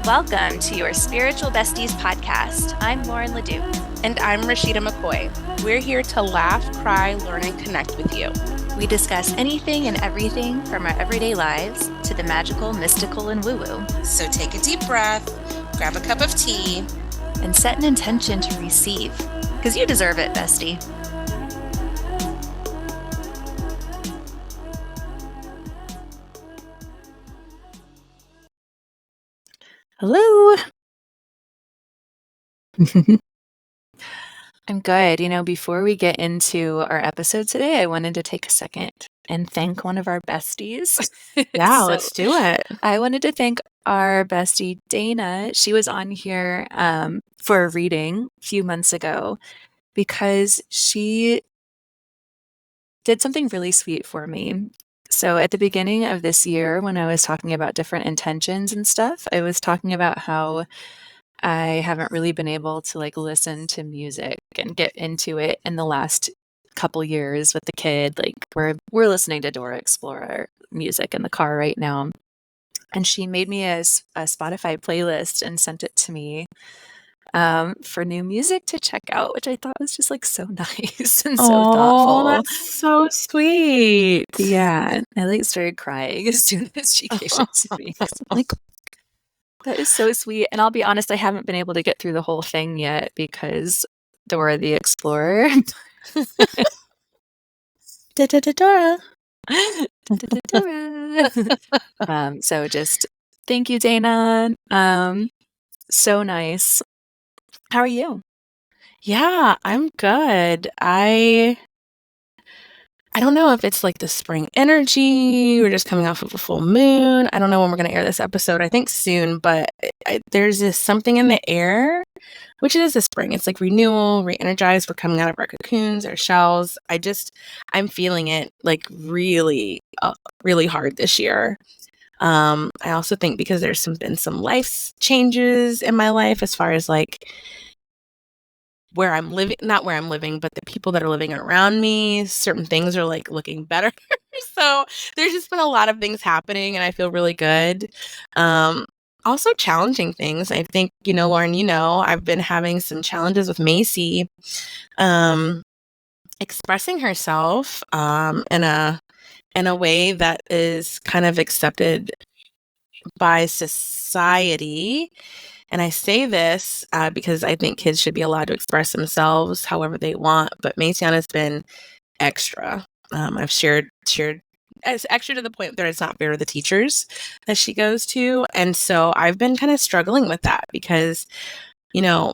Welcome to Your Spiritual Besties Podcast. I'm Lauren Ledoux. And I'm Rashida McCoy. We're here to laugh, cry, learn, and connect with you. We discuss anything and everything from our everyday lives to the magical, mystical, and woo-woo. So take a deep breath, grab a cup of tea, and set an intention to receive, because you deserve it, bestie. Hello. I'm good. Before we get into our episode today, I wanted to take a second and thank one of our besties. Yeah, let's do it. I wanted to thank our bestie, Dana. She was on here for a reading a few months ago because she did something really sweet for me. So at the beginning of this year, when I was talking about different intentions and stuff, I was talking about how I haven't really been able to listen to music and get into it in the last couple years with the kid. We're listening to Dora Explorer music in the car right now. And she made me a Spotify playlist and sent it to me for new music to check out, which I thought was just so nice and so thoughtful. That's so sweet. Yeah, I started crying as soon as she gave it to me. That is so sweet. And I'll be honest, I haven't been able to get through the whole thing yet because Dora the Explorer. Dora. So just thank you, Dana. So nice. How are you? Yeah, I'm good. I don't know if it's the spring energy. We're just coming off of a full moon. I don't know when we're going to air this episode. I think soon, but there's this something in the air, which it is the spring. It's renewal, re-energized. We're coming out of our cocoons, our shells. I'm feeling it really, really hard this year. I also think because there's been some life changes in my life as far as where I'm living, not where I'm living, but the people that are living around me, certain things are looking better. So there's just been a lot of things happening and I feel really good. Also challenging things. I think, Lauren, I've been having some challenges with Macy, expressing herself, in a way that is kind of accepted by society. And I say this because I think kids should be allowed to express themselves however they want. But Maciana's been extra. I've shared as extra to the point that it's not fair to the teachers that she goes to. And so I've been kind of struggling with that because,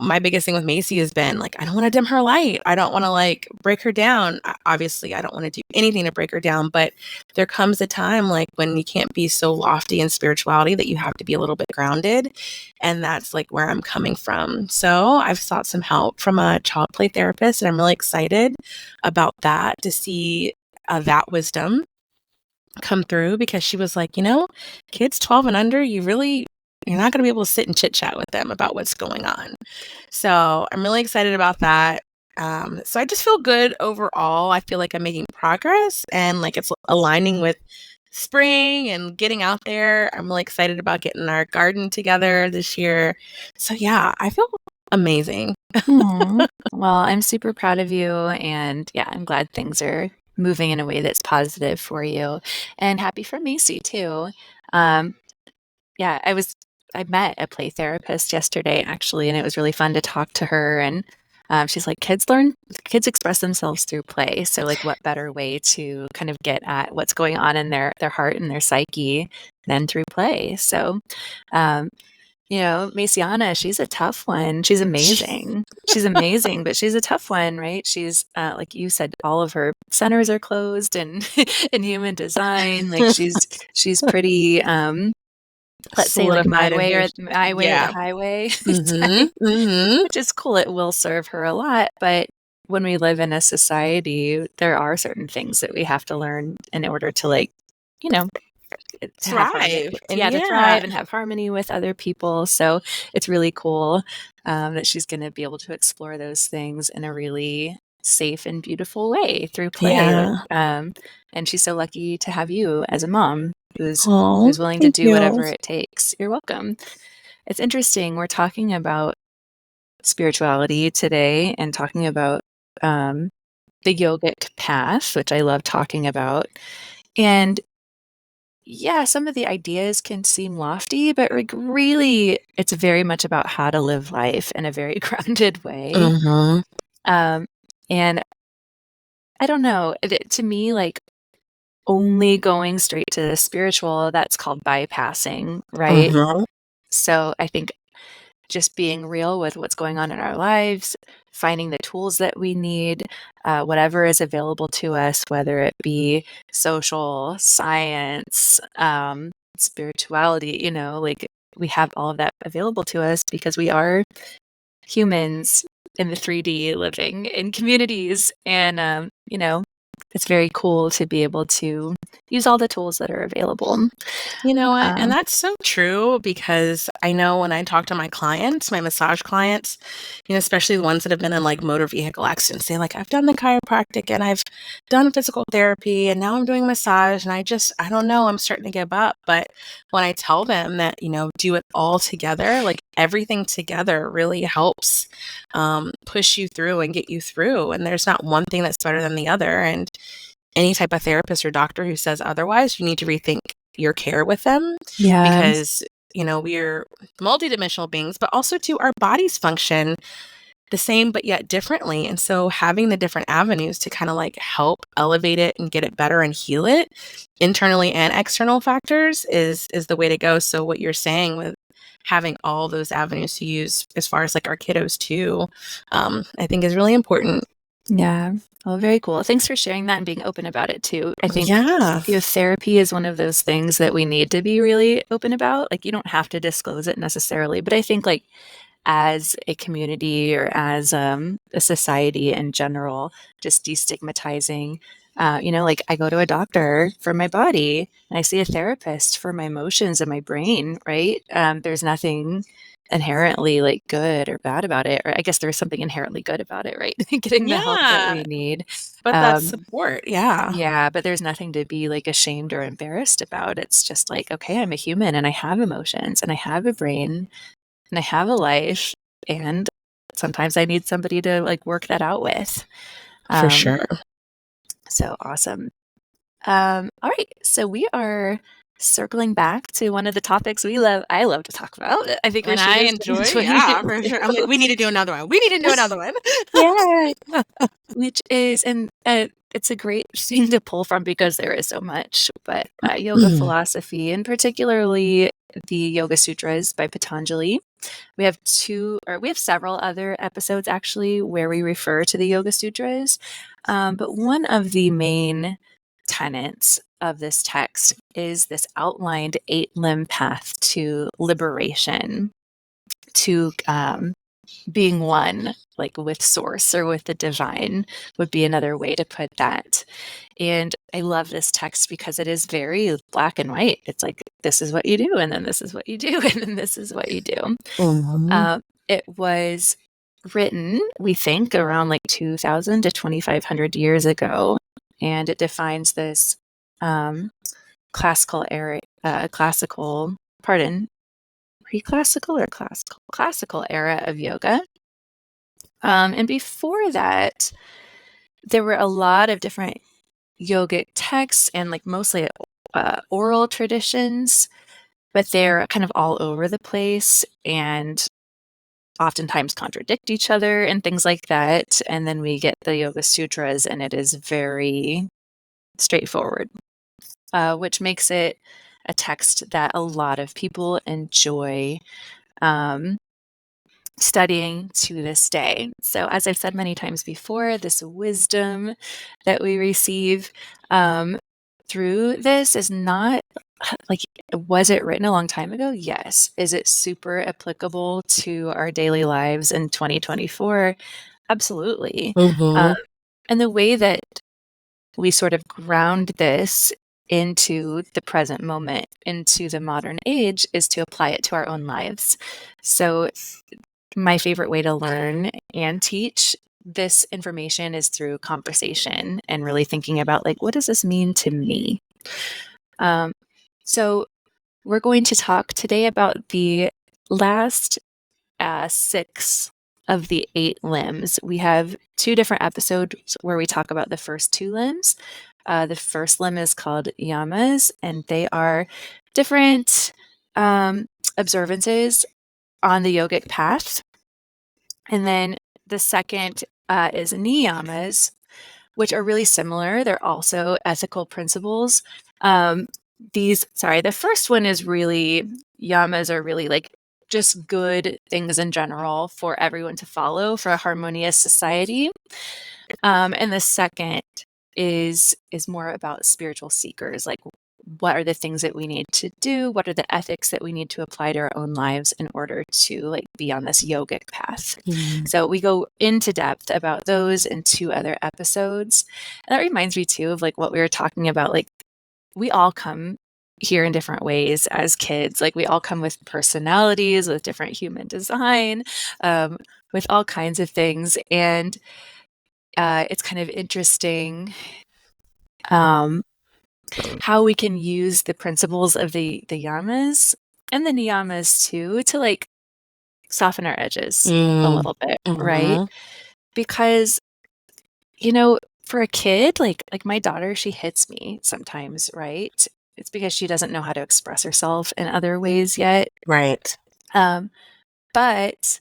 my biggest thing with Macy has been I don't want to dim her light. I don't want to break her down. Obviously, I don't want to do anything to break her down. But there comes a time when you can't be so lofty in spirituality that you have to be a little bit grounded. And that's where I'm coming from. So I've sought some help from a child play therapist. And I'm really excited about that to see that wisdom come through because she was kids 12 and under, you're not going to be able to sit and chit chat with them about what's going on. So I'm really excited about that. So I just feel good overall. I feel like I'm making progress and it's aligning with spring and getting out there. I'm really excited about getting our garden together this year. So yeah, I feel amazing. Well, I'm super proud of you. And yeah, I'm glad things are moving in a way that's positive for you. And happy for Macy too. Yeah, I met a play therapist yesterday, actually, and it was really fun to talk to her. And she's like, kids express themselves through play. So what better way to kind of get at what's going on in their heart and their psyche than through play? So, Maciana, she's a tough one. She's amazing. She's amazing, but she's a tough one, right? She's, like you said, all of her centers are closed and in human design. She's pretty, let's say my way or the highway, which is cool. It will serve her a lot. But when we live in a society, there are certain things that we have to learn in order to thrive. To thrive and have harmony with other people. So it's really cool that she's going to be able to explore those things in a really safe and beautiful way through play. And she's so lucky to have you as a mom who's willing to do whatever it takes. You're welcome. it's interesting. We're talking about spirituality today and talking about the yogic path, which I love talking about. And yeah, some of the ideas can seem lofty, but like really, it's very much about how to live life in a very grounded way. Mm-hmm. Um, and I don't know, to me, like only going straight to the spiritual, that's called bypassing, right? Mm-hmm. So I think just being real with what's going on in our lives, finding the tools that we need, whatever is available to us, whether it be social, science, spirituality, like we have all of that available to us because we are humans in the 3D living in communities. And, it's very cool to be able to use all the tools that are available. You know what? And Um, that's so true because I know when I talk to my clients, my massage clients, especially the ones that have been in like motor vehicle accidents, say like, I've done the chiropractic and I've done physical therapy and now I'm doing massage and I don't know, I'm starting to give up. But when I tell them that, do it all together, like everything together really helps push you through and get you through. And there's not one thing that's better than the other. And any type of therapist or doctor who says otherwise, you need to rethink your care with them yeah. because, we're multidimensional beings, but also too, our bodies function the same but yet differently. And so having the different avenues to kind of like help elevate it and get it better and heal it internally and external factors is the way to go. So what you're saying with having all those avenues to use as far as like our kiddos too, I think is really important. Yeah. Well, very cool. Thanks for sharing that and being open about it too. I think Yeah, therapy is one of those things that we need to be really open about. Like, you don't have to disclose it necessarily, but I think like as a community or as a society in general, just destigmatizing. Like I go to a doctor for my body and I see a therapist for my emotions and my brain, right? There's nothing inherently like good or bad about it. Or I guess there's something inherently good about it, right? Getting the help that yeah, we need. but that's Um, support. Yeah, yeah, but there's nothing to be like ashamed or embarrassed about. It's just like, okay, I'm a human and I have emotions and I have a brain and I have a life, and sometimes I need somebody to like work that out with. for Um, sure. so awesome. All right, so we are circling back to one of the topics I love to talk about. I think we And should I have been enjoy, enjoying yeah, it for sure. I'm like, too. we need to do another one. We need to do another one. Yeah, which is, and it's a great thing to pull from because there is so much, but yoga philosophy, and particularly the Yoga Sutras by Patanjali. We have several other episodes actually where we refer to the Yoga Sutras. But one of the main tenets of this text is this outlined 8-limb path to liberation, to being one, like with source or with the divine, would be another way to put that. And I love this text because it is very black and white. It's like, this is what you do, and then this is what you do, and then this is what you do. Mhm. It was written, we think, around like 2000 to 2500 years ago. And it defines this um, classical era, pre-classical or classical era of yoga. And before that, there were a lot of different yogic texts and like mostly oral traditions, but they're kind of all over the place and oftentimes contradict each other and things like that. And then we get the Yoga Sutras, and it is very straightforward, which makes it a text that a lot of people enjoy um, studying to this day. So, as I've said many times before, this wisdom that we receive through this is not like, was it written a long time ago? Yes. Is it super applicable to our daily lives in 2024? Absolutely. Um, Mhm. and the way that we sort of ground this into the present moment, into the modern age, is to apply it to our own lives. So, my favorite way to learn and teach this information is through conversation and really thinking about, like, what does this mean to me? Um, so, we're going to talk today about the last 6 of the 8 limbs, we have 2 different episodes where we talk about the first 2 limbs. The first limb is called yamas, and they are different observances on the yogic path. And then the second is niyamas, which are really similar. They're also ethical principles. The first one is really, yamas are really like just good things in general for everyone to follow for a harmonious society. And the second is more about spiritual seekers, like what are the things that we need to do? What are the ethics that we need to apply to our own lives in order to like be on this yogic path? So we go into depth about those in 2 other episodes. And that reminds me too of like what we were talking about. Like we all come here in different ways as kids. Like we all come with personalities, with different human design, with all kinds of things. And it's kind of interesting how we can use the principles of the yamas and the niyamas too to like soften our edges a little bit, right? Because for a kid, like my daughter, she hits me sometimes, right? It's because she doesn't know how to express herself in other ways yet. Right. But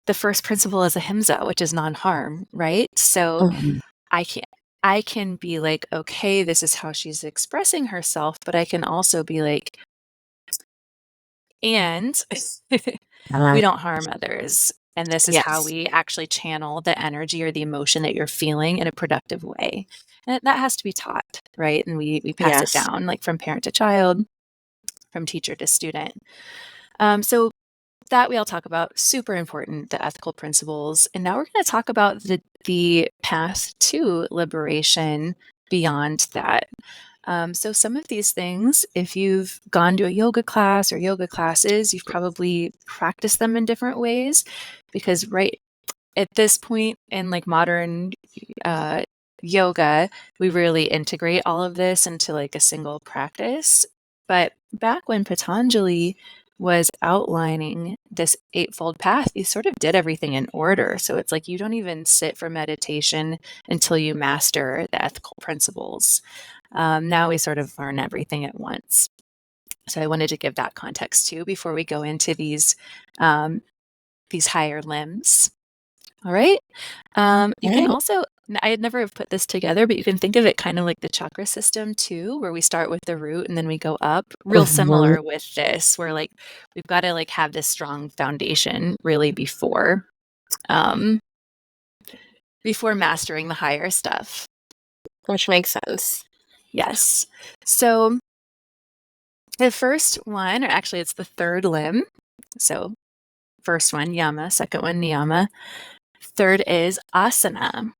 the first principle is ahimsa, which is non-harm, right? So I can be like, okay, this is how she's expressing herself, but I can also be like, and we don't harm others. And this is how we actually channel the energy or the emotion that you're feeling in a productive way. And that has to be taught, right? And we pass it down like from parent to child, from teacher to student. So that we all talk about, super important, the ethical principles. And now we're going to talk about the path to liberation beyond that. So some of these things, if you've gone to a yoga class or yoga classes, you've probably practiced them in different ways, because right at this point in like modern yoga, we really integrate all of this into like a single practice. But back when Patanjali was outlining this 8-fold path, he sort of did everything in order. So it's like you don't even sit for meditation until you master the ethical principles. Now we sort of learn everything at once. So I wanted to give that context too before we go into these higher limbs. All right. You can also, I had never have put this together, but you can think of it kind of like the chakra system too, where we start with the root and then we go up. Real similar with this, where like we've got to like have this strong foundation really before mastering the higher stuff. Which makes sense. Yes. So the first one, or actually it's the third limb. So first one, yama, second one, niyama. Third is asana.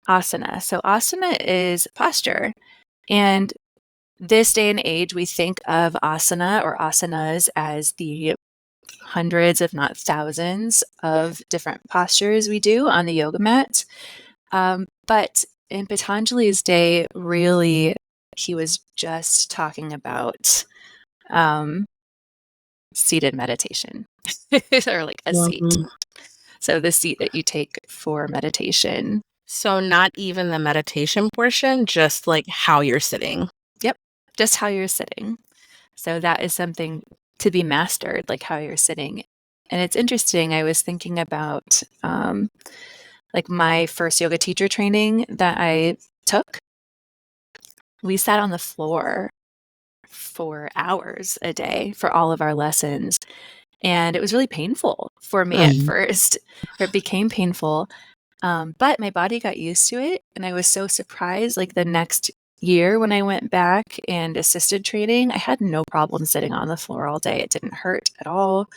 Asana. So asana is posture. And this day and age, we think of asana or asanas as the hundreds, if not thousands, of different postures we do on the yoga mat. But in Patanjali's day, really, he was just talking about seated meditation or like a seat. So the seat that you take for meditation. So not even the meditation portion, just like how you're sitting. Yep. Just how you're sitting. So that is something to be mastered, like how you're sitting. And it's interesting. I was thinking about like my first yoga teacher training that I took. We sat on the floor for hours a day for all of our lessons. And it was really painful for me at first. It became painful. But my body got used to it. And I was so surprised. Like the next year when I went back and assisted training, I had no problem sitting on the floor all day. It didn't hurt at all.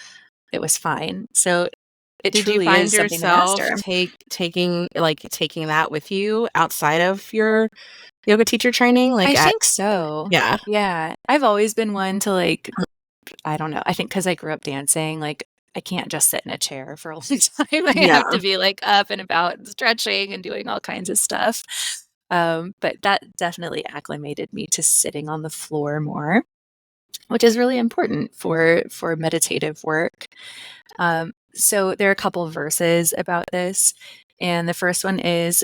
It was fine. So it Did truly you find is something to yourself master. taking that with you outside of your yoga teacher training? Like I think so. Yeah. Yeah. I've always been one to like, I don't know. I think because I grew up dancing, like I can't just sit in a chair for a long time. I have to be like up and about and stretching and doing all kinds of stuff. But that definitely acclimated me to sitting on the floor more. which is really important for meditative work. So there are a couple of verses about this, and the first one is,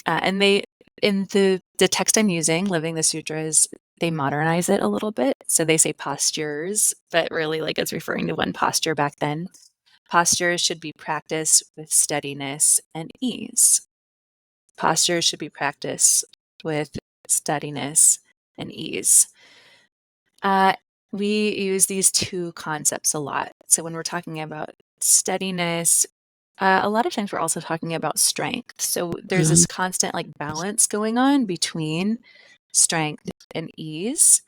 and they in the text I'm using, Living the Sutras, they modernize it a little bit. So they say postures, but really like it's referring to one posture back then. Postures should be practiced with steadiness and ease. Postures should be practiced with steadiness and ease. We use these two concepts a lot. So when we're talking about steadiness, a lot of times we're also talking about strength. So there's Mhm. this constant like balance going on between strength and ease.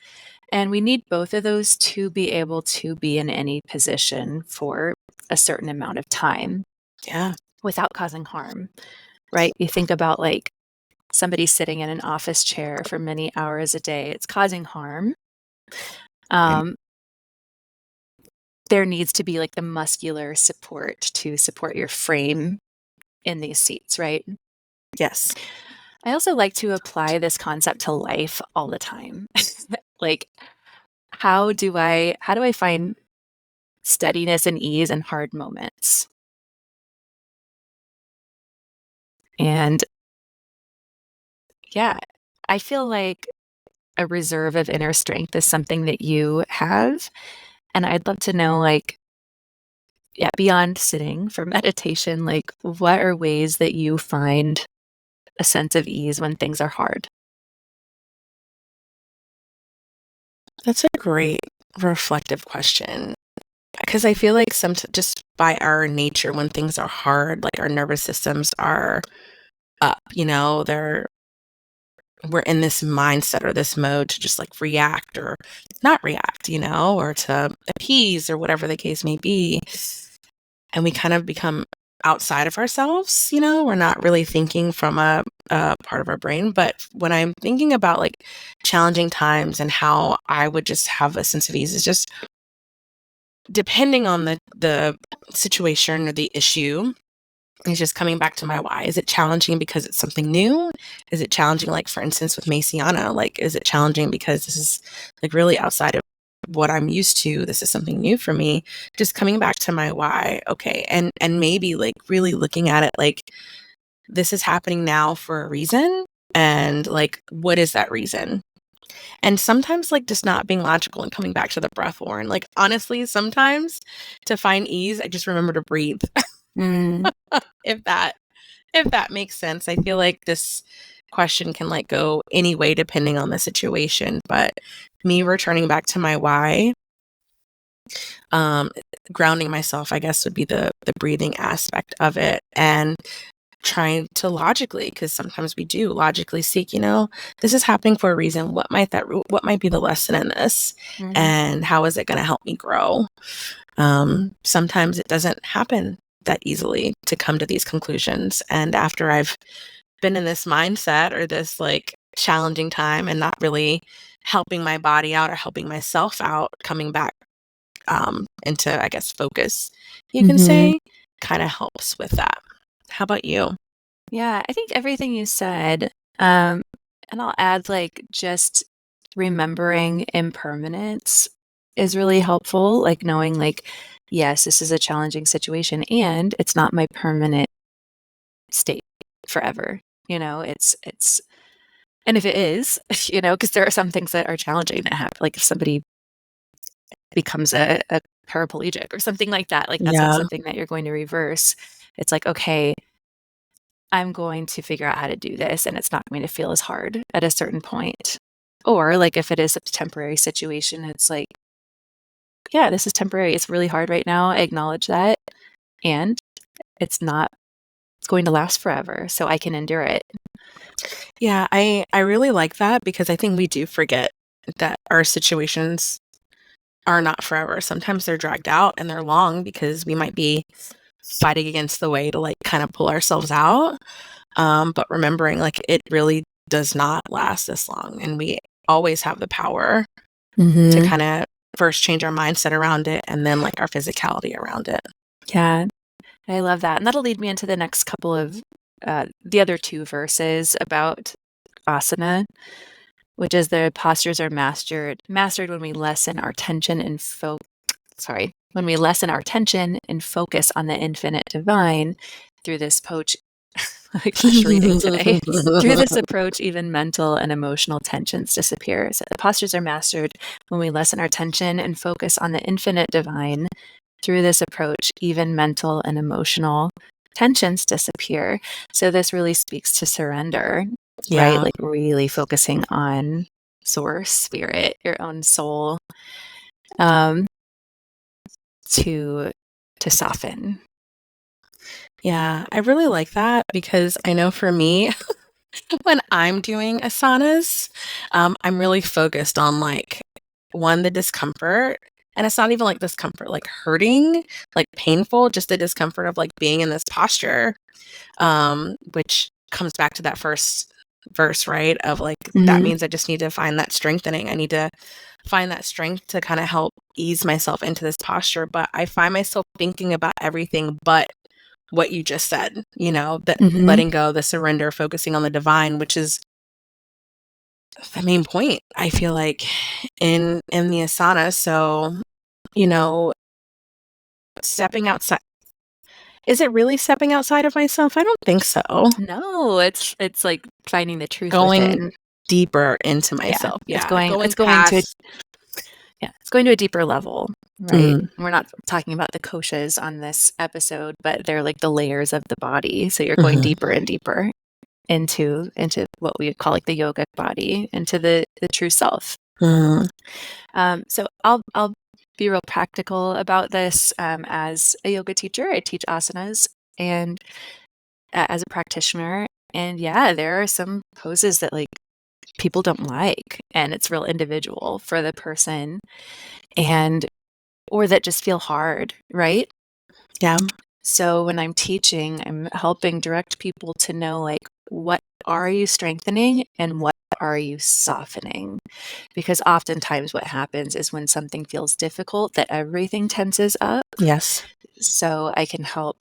And we need both of those to be able to be in any position for a certain amount of time Yeah. without causing harm, right? You think about like somebody sitting in an office chair for many hours a day, it's causing harm. Right. Um, there needs to be like the muscular support to support your frame in these seats, right? Yes. I also like to apply this concept to life all the time. Like, how do I find steadiness and ease in hard moments? And yeah, I feel like a reserve of inner strength is something that you have. And I'd love to know, like, yeah, beyond sitting for meditation, like, what are ways that you find a sense of ease when things are hard? That's a great reflective question because I feel like just by our nature, when things are hard, like our nervous systems are up, we're in this mindset or this mode to just like react or not react, or to appease or whatever the case may be. And we kind of become outside of ourselves, we're not really thinking from a part of our brain. But when I'm thinking about like challenging times and how I would just have a sense of ease, is just depending on the situation or the issue. It's just coming back to my why. Is it challenging because it's something new? Is it challenging, like, for instance, with Messiana? Like, is it challenging because this is, like, really outside of what I'm used to? This is something new for me. Just coming back to my why. Okay. And maybe, like, really looking at it like, this is happening now for a reason. And, like, what is that reason? And sometimes, like, just not being logical and coming back to the breath, Warren. Like, honestly, sometimes to find ease, I just remember to breathe. Mm, if that if that makes sense. I feel like this question can like go any way depending on the situation, but me returning back to my why, um grounding myself, I guess, would be the breathing aspect of it, and trying to logically, because sometimes we do logically seek, this is happening for a reason. What might be the lesson in this, mhm, and how is it going to help me grow? Sometimes it doesn't happen that easily to come to these conclusions. And after I've been in this mindset or this like challenging time and not really helping my body out or helping myself out, coming back into, I guess, focus, you can mhm. say, kind of helps with that. How about you? Yeah, I think everything you said, um, and I'll add like just remembering impermanence is really helpful. Like knowing, like, yes, this is a challenging situation and it's not my permanent state forever. It's, and if it is, because there are some things that are challenging that happen. Like if somebody becomes a paraplegic or something like that, like that's not Yeah. something that you're going to reverse. It's like, okay, I'm going to figure out how to do this and it's not going to feel as hard at a certain point. Or like if it is a temporary situation, it's like, yeah, this is temporary. It's really hard right now. I acknowledge that. And it's going to last forever. So I can endure it. Yeah, I really like that because I think we do forget that our situations are not forever. Sometimes they're dragged out and they're long because we might be fighting against the way to like kind of pull ourselves out. But remembering like it really does not last this long, and we always have the power to Mm-hmm. kind of first change our mindset around it and then like our physicality around it. Yeah, I love that. And that'll lead me into the next couple of the other two verses about asana. which is the postures are mastered when we lessen our tension and when we lessen our tension and focus on the infinite divine through this approach. My gosh, reading today. Through this approach, even mental and emotional tensions disappear. So the postures are mastered when we lessen our tension and focus on the infinite divine. Through this approach, even mental and emotional tensions disappear. So this really speaks to surrender, right? Like really focusing on source, spirit, your own soul, to soften. Yeah, I really like that because I know for me, when I'm doing asanas, I'm really focused on like the discomfort. And it's not even like discomfort, like hurting, like painful, just the discomfort of like being in this posture, which comes back to that first verse, right? Of like, that means I just need to find that strengthening. I need to find that strength to kind of help ease myself into this posture. But I find myself thinking about everything but what you just said, that letting go, the surrender, focusing on the divine, which is the main point, I feel like, in the asana. So, stepping outside. Is it really stepping outside of myself? I don't think so. No, it's like finding the truth Going within. deeper into myself. It's going to a deeper level, right? We're not talking about the koshas on this episode, but they're like the layers of the body. So you're going deeper and deeper into what we would call like the yogic body, into the true self. So I'll be real practical about this. As a yoga teacher, I teach asanas, and as a practitioner, and there are some poses that like people don't like, and it's real individual for the person, or that just feel hard, right? Yeah. So when I'm teaching, I'm helping direct people to know, like, what are you strengthening and what are you softening? Because oftentimes what happens is when something feels difficult, that everything tenses up. Yes. So I can help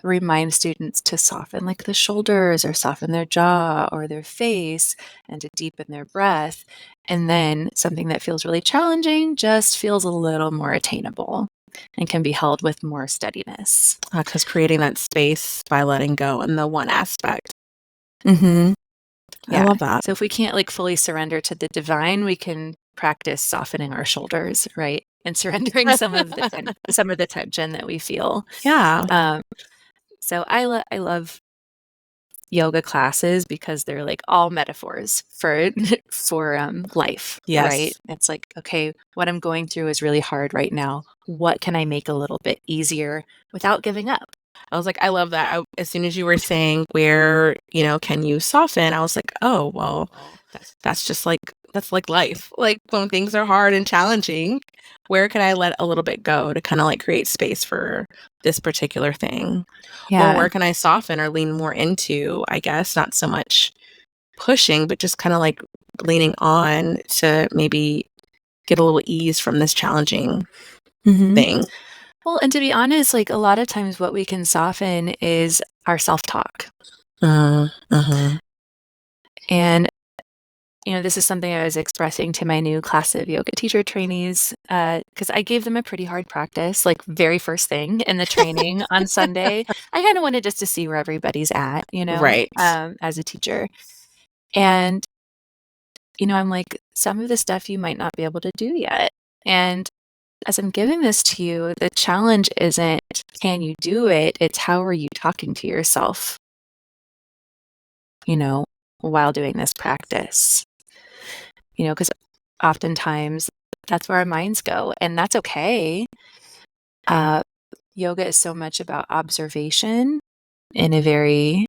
remind students to soften like the shoulders, or soften their jaw or their face, and to deepen their breath. And then something that feels really challenging just feels a little more attainable and can be held with more steadiness. Because creating that space by letting go in the one aspect. I love that. So if we can't like fully surrender to the divine, we can practice softening our shoulders, right? And surrendering some of the tension that we feel. Yeah. So I love yoga classes because they're like all metaphors for life. Yes. Right? It's like, okay, what I'm going through is really hard right now. What can I make a little bit easier without giving up? I was like, I love that. As soon as you were saying where, can you soften? I was like, oh, well, that's like life. Like when things are hard and challenging, where can I let a little bit go to kind of like create space for this particular thing? Or where can I soften or lean more into, I guess, not so much pushing, but just kind of like leaning on to maybe get a little ease from this challenging thing. Well, and to be honest, like a lot of times what we can soften is our self-talk. And, this is something I was expressing to my new class of yoga teacher trainees, because I gave them a pretty hard practice, like very first thing in the training on Sunday. I kind of wanted just to see where everybody's at, Right. As a teacher. And, I'm like, some of the stuff you might not be able to do yet. And as I'm giving this to you, the challenge isn't, can you do it? It's how are you talking to yourself, while doing this practice? Because oftentimes that's where our minds go, and that's okay. Yoga is so much about observation in a very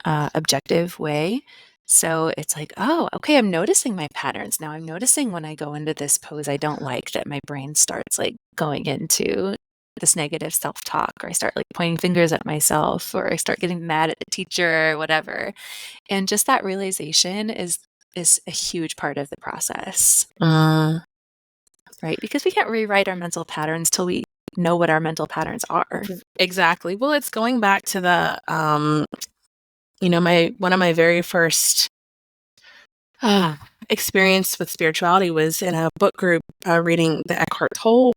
objective way. So it's like, oh, okay, I'm noticing my patterns now. I'm noticing when I go into this pose I don't like, that my brain starts like going into this negative self-talk, or I start like pointing fingers at myself, or I start getting mad at the teacher, or whatever. And just that realization is a huge part of the process. Right? Because we can't rewrite our mental patterns till we know what our mental patterns are. Exactly. Well, it's going back to the one of my very first experience with spirituality was in a book group reading the Eckhart Tolle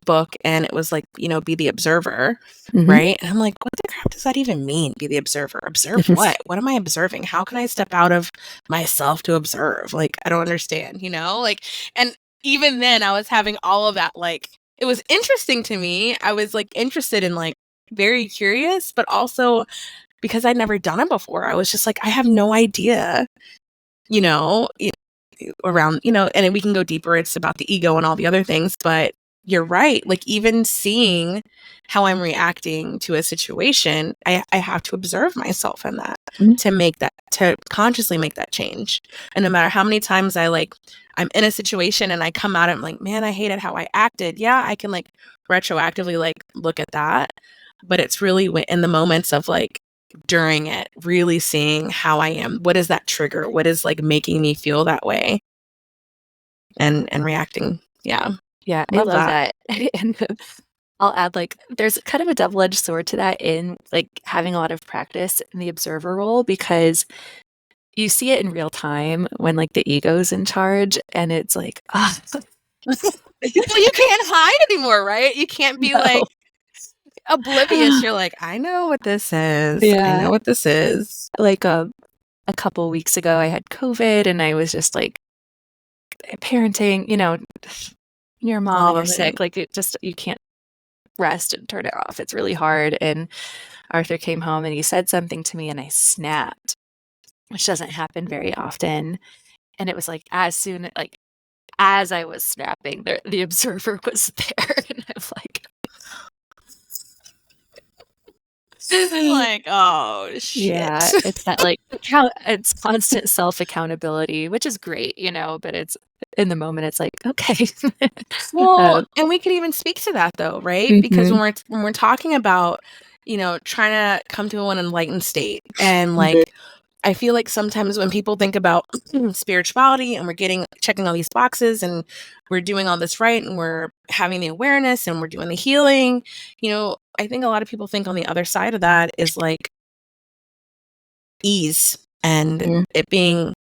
book, and it was like, be the observer, right? And I'm like, what the crap does that even mean? Be the observer. Observe what? What am I observing? How can I step out of myself to observe? Like, I don't understand, like, and even then I was having all of that, like, it was interesting to me. I was like interested in, like, very curious, but also because I'd never done it before, I was just like, I have no idea, you know, around, and then we can go deeper. It's about the ego and all the other things, but you're right. Like, even seeing how I'm reacting to a situation, I have to observe myself in that to consciously make that change. And no matter how many times I'm in a situation and I come out, I'm like, man, I hated how I acted. Yeah, I can like retroactively like look at that, but it's really in the moments of like during it, really seeing how I am. What is that trigger? What is like making me feel that way? And reacting. Yeah. Yeah, I love that. And I'll add, like, there's kind of a double-edged sword to that in, like, having a lot of practice in the observer role, because you see it in real time when, like, the ego's in charge, and it's like, ah. Well, you can't hide anymore, right? You can't be like oblivious. You're like, I know what this is. Yeah. I know what this is. Like, a couple weeks ago, I had COVID, and I was just, like, parenting, your mom, you're sick, like, you can't rest and turn it off. It's really hard. And Arthur came home and he said something to me and I snapped, which doesn't happen very often. And it was like, as I was snapping, the observer was there. And I'm like, oh shit. Yeah, it's that like it's constant self-accountability, which is great, but it's in the moment, it's like, okay. Well, and we could even speak to that though, right? Because when we're talking about, trying to come to an enlightened state, and like, I feel like sometimes when people think about spirituality and we're checking all these boxes and we're doing all this right and we're having the awareness and we're doing the healing, I think a lot of people think on the other side of that is like ease and it being,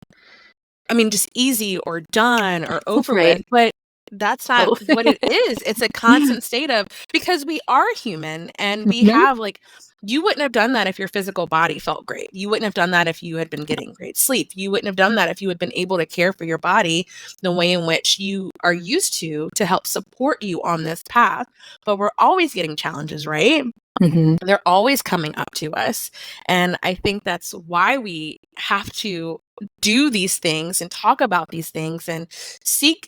just easy or done or over with, but that's not what it is. It's a constant state of, because we are human and we have like, you wouldn't have done that if your physical body felt great. You wouldn't have done that if you had been getting great sleep. You wouldn't have done that if you had been able to care for your body the way in which you are used to help support you on this path. But we're always getting challenges, right? They're always coming up to us. And I think that's why we have to do these things and talk about these things and seek,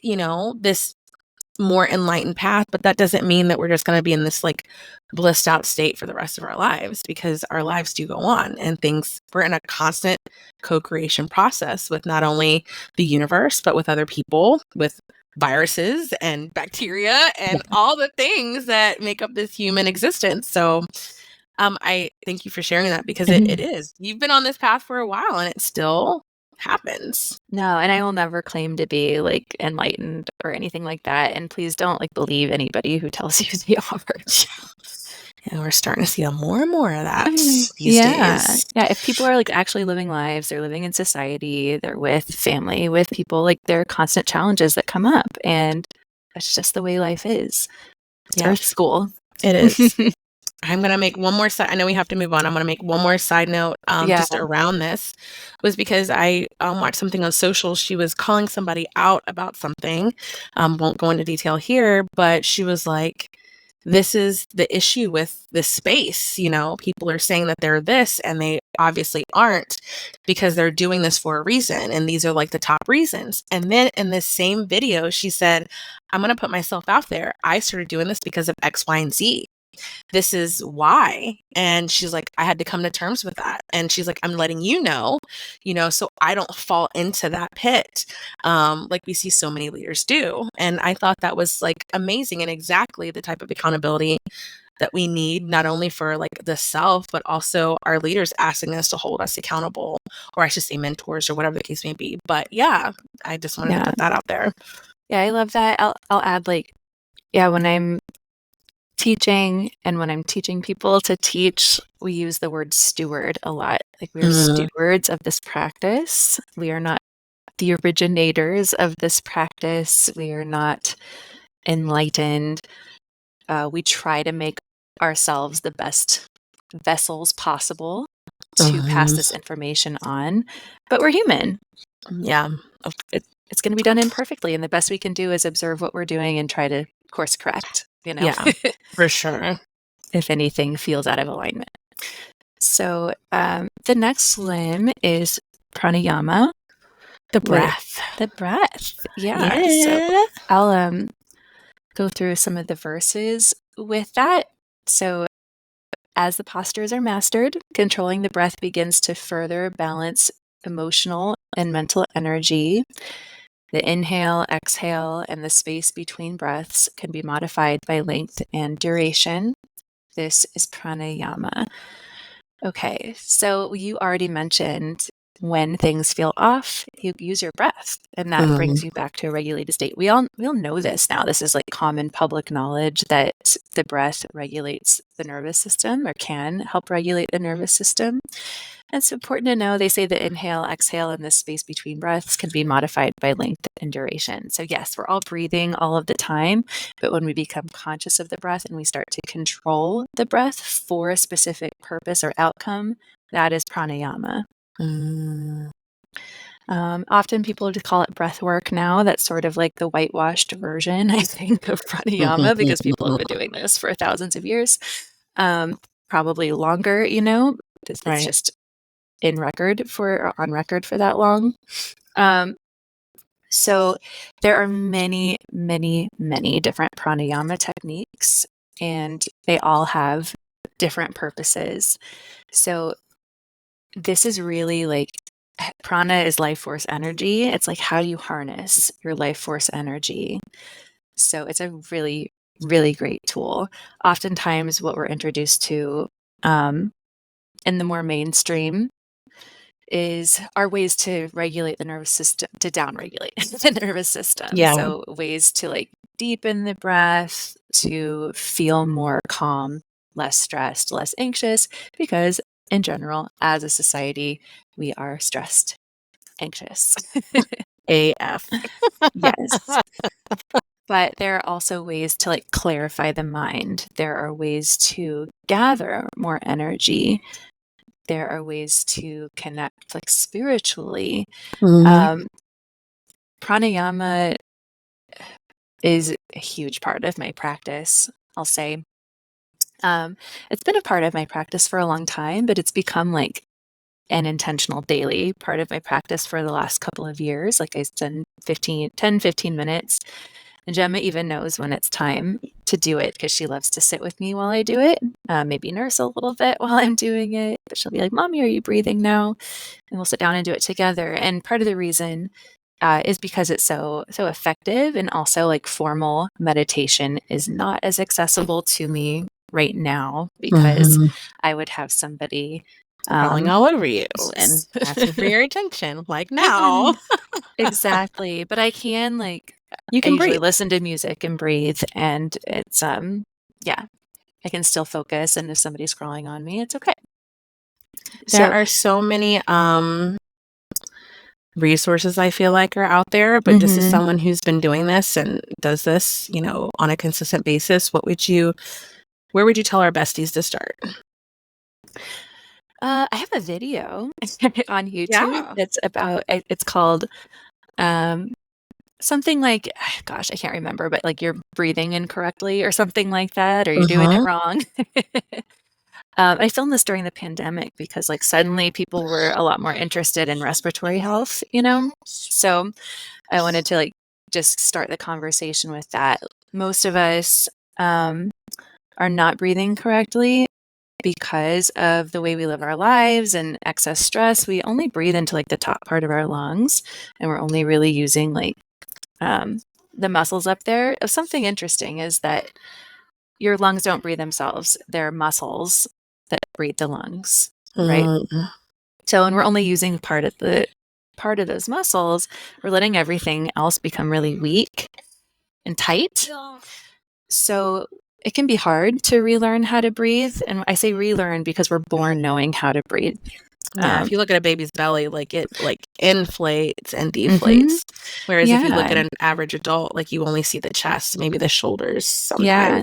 this more enlightened path. But that doesn't mean that we're just going to be in this like blissed out state for the rest of our lives, because our lives do go on and we're in a constant co-creation process with not only the universe, but with other people, with viruses and bacteria and all the things that make up this human existence. So I thank you for sharing that, because it is. You've been on this path for a while and it still happens. No, and I will never claim to be like enlightened or anything like that. And please don't like believe anybody who tells you they are. And we're starting to see more and more of that these days. Yeah. If people are like actually living lives, they're living in society, they're with family, with people, like there are constant challenges that come up. And that's just the way life is. It's Earth school. It is. I'm going to make one more side. I know we have to move on. I'm going to make one more side note just around this, was because I watched something on social. She was calling somebody out about something. Won't go into detail here, but she was like, this is the issue with this space. People are saying that they're this and they obviously aren't, because they're doing this for a reason. And these are like the top reasons. And then in this same video, she said, I'm going to put myself out there. I started doing this because of X, Y, and Z. This is why. And she's like, I had to come to terms with that. And she's like, I'm letting you know, so I don't fall into that pit, like we see so many leaders do. And I thought that was like amazing and exactly the type of accountability that we need, not only for like the self, but also our leaders asking us to hold us accountable, or I should say mentors, or whatever the case may be. But yeah, I just wanted to put that out there. Yeah, I love that. I'll add like, when I'm teaching and when I'm teaching people to teach, we use the word steward a lot. Like we're stewards of this practice. We are not the originators of this practice. We are not enlightened. We try to make ourselves the best vessels possible to pass this information on, but we're human. Yeah. It's going to be done imperfectly, and the best we can do is observe what we're doing and try to course correct, Yeah, for sure. if anything feels out of alignment. So the next limb is pranayama. The breath. The breath. Yeah. So I'll go through some of the verses with that. So as the postures are mastered, controlling the breath begins to further balance emotional and mental energy. The inhale, exhale, and the space between breaths can be modified by length and duration. This is pranayama. Okay, so you already mentioned when things feel off, you use your breath, and that brings you back to a regulated state. We all know this now. This is like common public knowledge that the breath regulates the nervous system, or can help regulate the nervous system. And it's important to know, they say the inhale, exhale, and the space between breaths can be modified by length and duration. So yes, we're all breathing all of the time, but when we become conscious of the breath and we start to control the breath for a specific purpose or outcome, that is pranayama. Often people just call it breath work now. That's sort of like the whitewashed version, I think, of pranayama, because people have been doing this for thousands of years, probably longer. It's just on record for that long. So there are many, many, many different pranayama techniques, and they all have different purposes. So this is really like, prana is life force energy. It's like, how do you harness your life force energy? So it's a really, really great tool. Oftentimes what we're introduced to in the more mainstream are ways to regulate the nervous system, to downregulate the nervous system. Yeah. So ways to like deepen the breath, to feel more calm, less stressed, less anxious, because in general, as a society, we are stressed, anxious. AF. Yes. But there are also ways to like clarify the mind. There are ways to gather more energy. There are ways to connect like spiritually. Pranayama is a huge part of my practice, I'll say. It's been a part of my practice for a long time, but it's become like an intentional daily part of my practice for the last couple of years. Like I spend 15 minutes. And Gemma even knows when it's time to do it, because she loves to sit with me while I do it, maybe nurse a little bit while I'm doing it. But she'll be like, "Mommy, are you breathing now?" And we'll sit down and do it together. And part of the reason is because it's so effective, and also like formal meditation is not as accessible to me right now, because I would have somebody crawling all over you and asking for your attention, like now. Exactly. But I can you can I usually breathe. listen to music and breathe, and it's I can still focus, and if somebody's crawling on me, it's okay. There are so many resources I feel like are out there, but just as someone who's been doing this and does this, on a consistent basis, where would you tell our besties to start? I have a video on YouTube that's about, it's called something like, gosh, I can't remember, but like you're breathing incorrectly or something like that, or you're doing it wrong. I filmed this during the pandemic because like suddenly people were a lot more interested in respiratory health, so I wanted to like just start the conversation with that. Most of us are not breathing correctly because of the way we live our lives and excess stress. We only breathe into like the top part of our lungs, and we're only really using like the muscles up there. Something interesting is that your lungs don't breathe themselves. They're muscles that breathe the lungs, right? So when we're only using part of those muscles, we're letting everything else become really weak and tight. So it can be hard to relearn how to breathe. And I say relearn because we're born knowing how to breathe. Yeah, if you look at a baby's belly, like it like inflates and Mhm. deflates. Whereas if you look at Yeah. an average adult, like you only see the chest, maybe the shoulders sometimes. Yeah.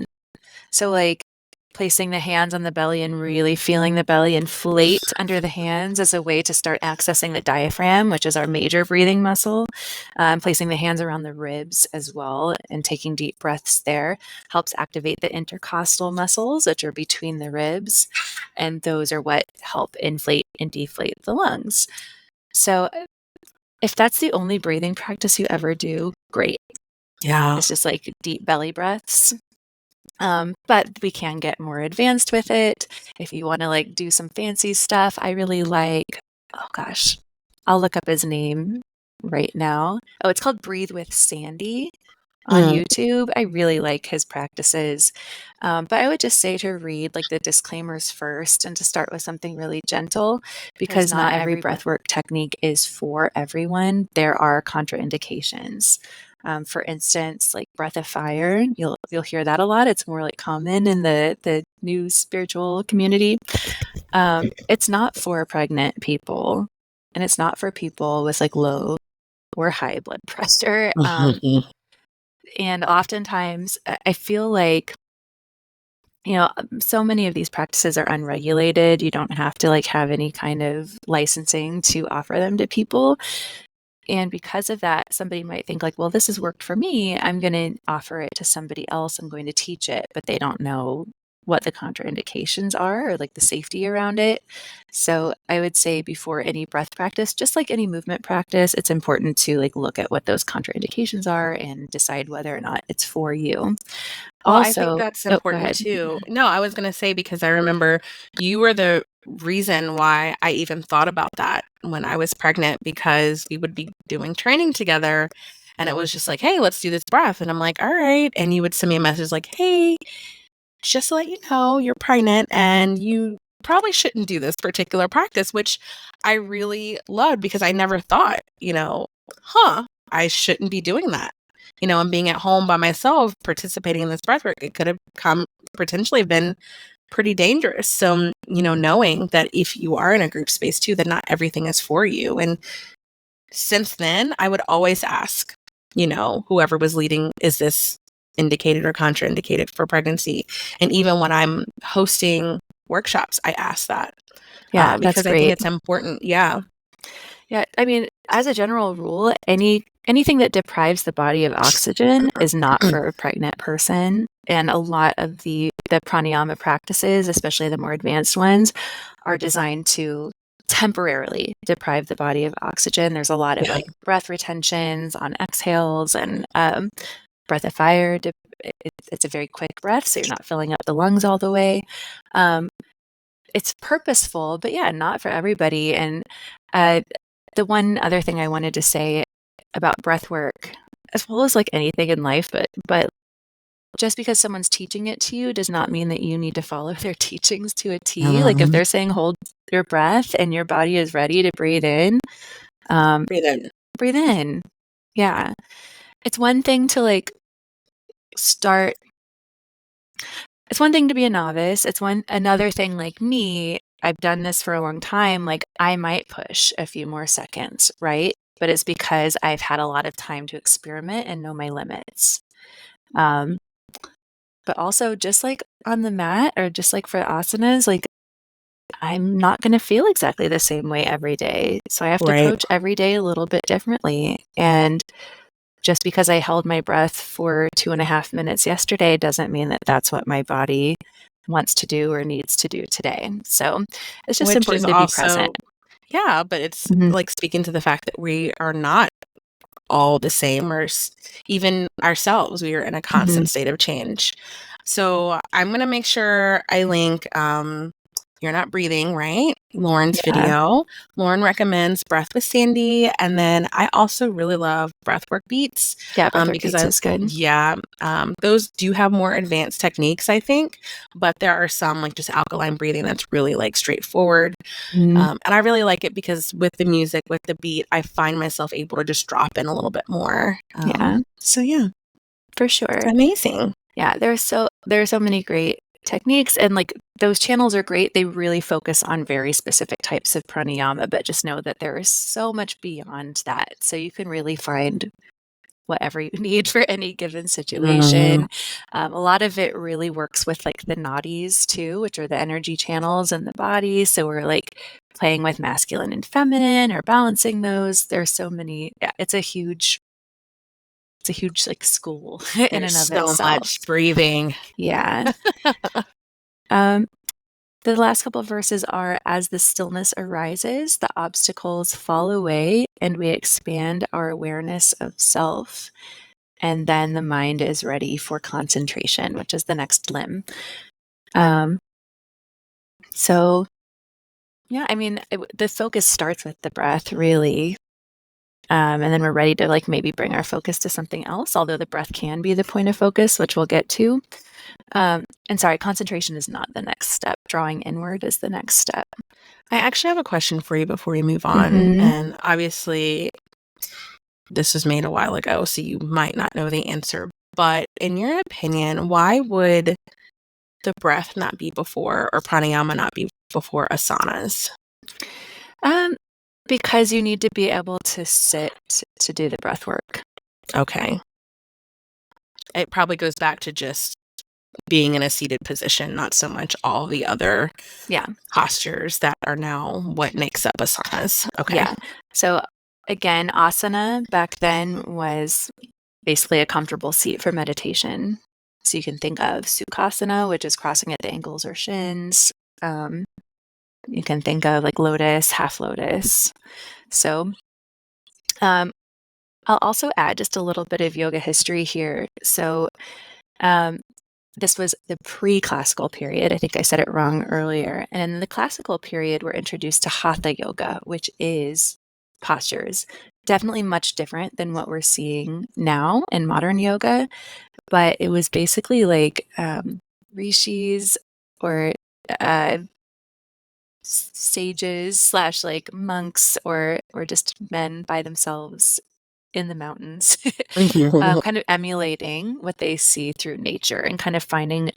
So, like, placing the hands on the belly and really feeling the belly inflate under the hands is a way to start accessing the diaphragm, which is our major breathing muscle. Placing the hands around the ribs as well and taking deep breaths there helps activate the intercostal muscles, which are between the ribs. And those are what help inflate and deflate the lungs. So, if that's the only breathing practice you ever do, great. Yeah. It's just like deep belly breaths. But we can get more advanced with it. If you want to like do some fancy stuff, I really like, oh gosh, I'll look up his name right now. Oh, it's called Breathe with Sandy on Mm. YouTube. I really like his practices. But I would just say to read like the disclaimers first and to start with something really gentle because not every breathwork technique is for everyone. There are contraindications. For instance, like breath of fire, you'll hear that a lot. It's more like common in the new spiritual community. It's not for pregnant people, and it's not for people with like low or high blood pressure. And oftentimes, I feel like, so many of these practices are unregulated. You don't have to like have any kind of licensing to offer them to people. And because of that, somebody might think like, well, this has worked for me. I'm going to offer it to somebody else. I'm going to teach it, but they don't know what the contraindications are or like the safety around it. So I would say before any breath practice, just like any movement practice, it's important to like look at what those contraindications are and decide whether or not it's for you. Well, I think Also, that's oh, go important ahead. too. No, I was going to say because I remember you were the reason why I even thought about that when I was pregnant because we would be doing training together and it was just like, hey, let's do this breath. And I'm like, all right. And you would send me a message like, hey, just to let you know, you're pregnant and you probably shouldn't do this particular practice, which I really loved because I never thought, I shouldn't be doing that. And being at home by myself participating in this breathwork, it could have potentially been pretty dangerous. So, knowing that if you are in a group space too, that not everything is for you. And since then, I would always ask, whoever was leading, is this indicated or contraindicated for pregnancy? And even when I'm hosting workshops, I ask that Yeah, that's because I think great. it's important. Yeah. Yeah, I mean, as a general rule, anything that deprives the body of oxygen is not for a pregnant person. And a lot of the pranayama practices, especially the more advanced ones, are designed to temporarily deprive the body of oxygen. There's a lot of like breath retentions on exhales and breath of fire. It's a very quick breath, so you're not filling up the lungs all the way. It's purposeful, but yeah, not for everybody. And the one other thing I wanted to say about breath work, as well as like anything in life, but just because someone's teaching it to you does not mean that you need to follow their teachings to a T. Like if they're saying hold your breath and your body is ready to breathe in, Breathe in. breathe in. Yeah. It's one thing to like start. It's one thing to be a novice. Another thing like me, I've done this for a long time. Like I might push a few more seconds, right? But it's because I've had a lot of time to experiment and know my limits. But also just like on the mat or just like for asanas, like I'm not going to feel exactly the same way every day. So I have to Right. approach every day a little bit differently. And just because I held my breath for 2.5 minutes yesterday doesn't mean that that's what my body wants to do or needs to do today. So it's just Which is important to be present. also, yeah, but it's Mhm. like speaking to the fact that we are not all the same or even ourselves, we are in a constant state of change. So I'm going to make sure I link You're Not Breathing, right? Lauren's video. Lauren recommends Breath with Sandy. And then I also really love Breathwork Beats. Yeah, breathwork because beats is good. those do have more advanced techniques, I think. But there are some like just alkaline breathing that's really like straightforward. Mhm. And I really like it because with the music, with the beat, I find myself able to just drop in a little bit more. Yeah, So yeah, for sure. it's amazing. Yeah, there are so many great techniques and like those channels are great. They really focus on very specific types of pranayama, but just know that there is so much beyond that. So you can really find whatever you need for any given situation. A lot of it really works with like the nadis too, which are the energy channels in the body. So we're like playing with masculine and feminine or balancing those. There's so many. Yeah, it's a huge like school in There's and of so itself. much breathing. Yeah. The last couple of verses are, as the stillness arises, the obstacles fall away and we expand our awareness of self. And then the mind is ready for concentration, which is the next limb. So yeah, I mean, the focus starts with the breath, really. And then we're ready to like maybe bring our focus to something else, although the breath can be the point of focus, which we'll get to. And sorry, concentration is not the next step. Drawing inward is the next step. I actually have a question for you before we move on. Mm-hmm. And obviously, this was made a while ago, so you might not know the answer. But in your opinion, why would the breath not be before, or pranayama not be before asanas? Because you need to be able to sit to do the breath work. Okay. It probably goes back to just being in a seated position, not so much all the other postures that are now what makes up asanas. Okay. Yeah. So again, asana back then was basically a comfortable seat for meditation. So you can think of sukhasana, which is crossing at the ankles or shins. You can think of like lotus, half lotus. So I'll also add just a little bit of yoga history here. So this was the pre-classical period. I think I said it wrong earlier. And in the classical period, we're introduced to hatha yoga, which is postures. Definitely much different than what we're seeing now in modern yoga. But it was basically like rishis or sages slash like monks or just men by themselves in the mountains, kind of emulating what they see through nature and kind of finding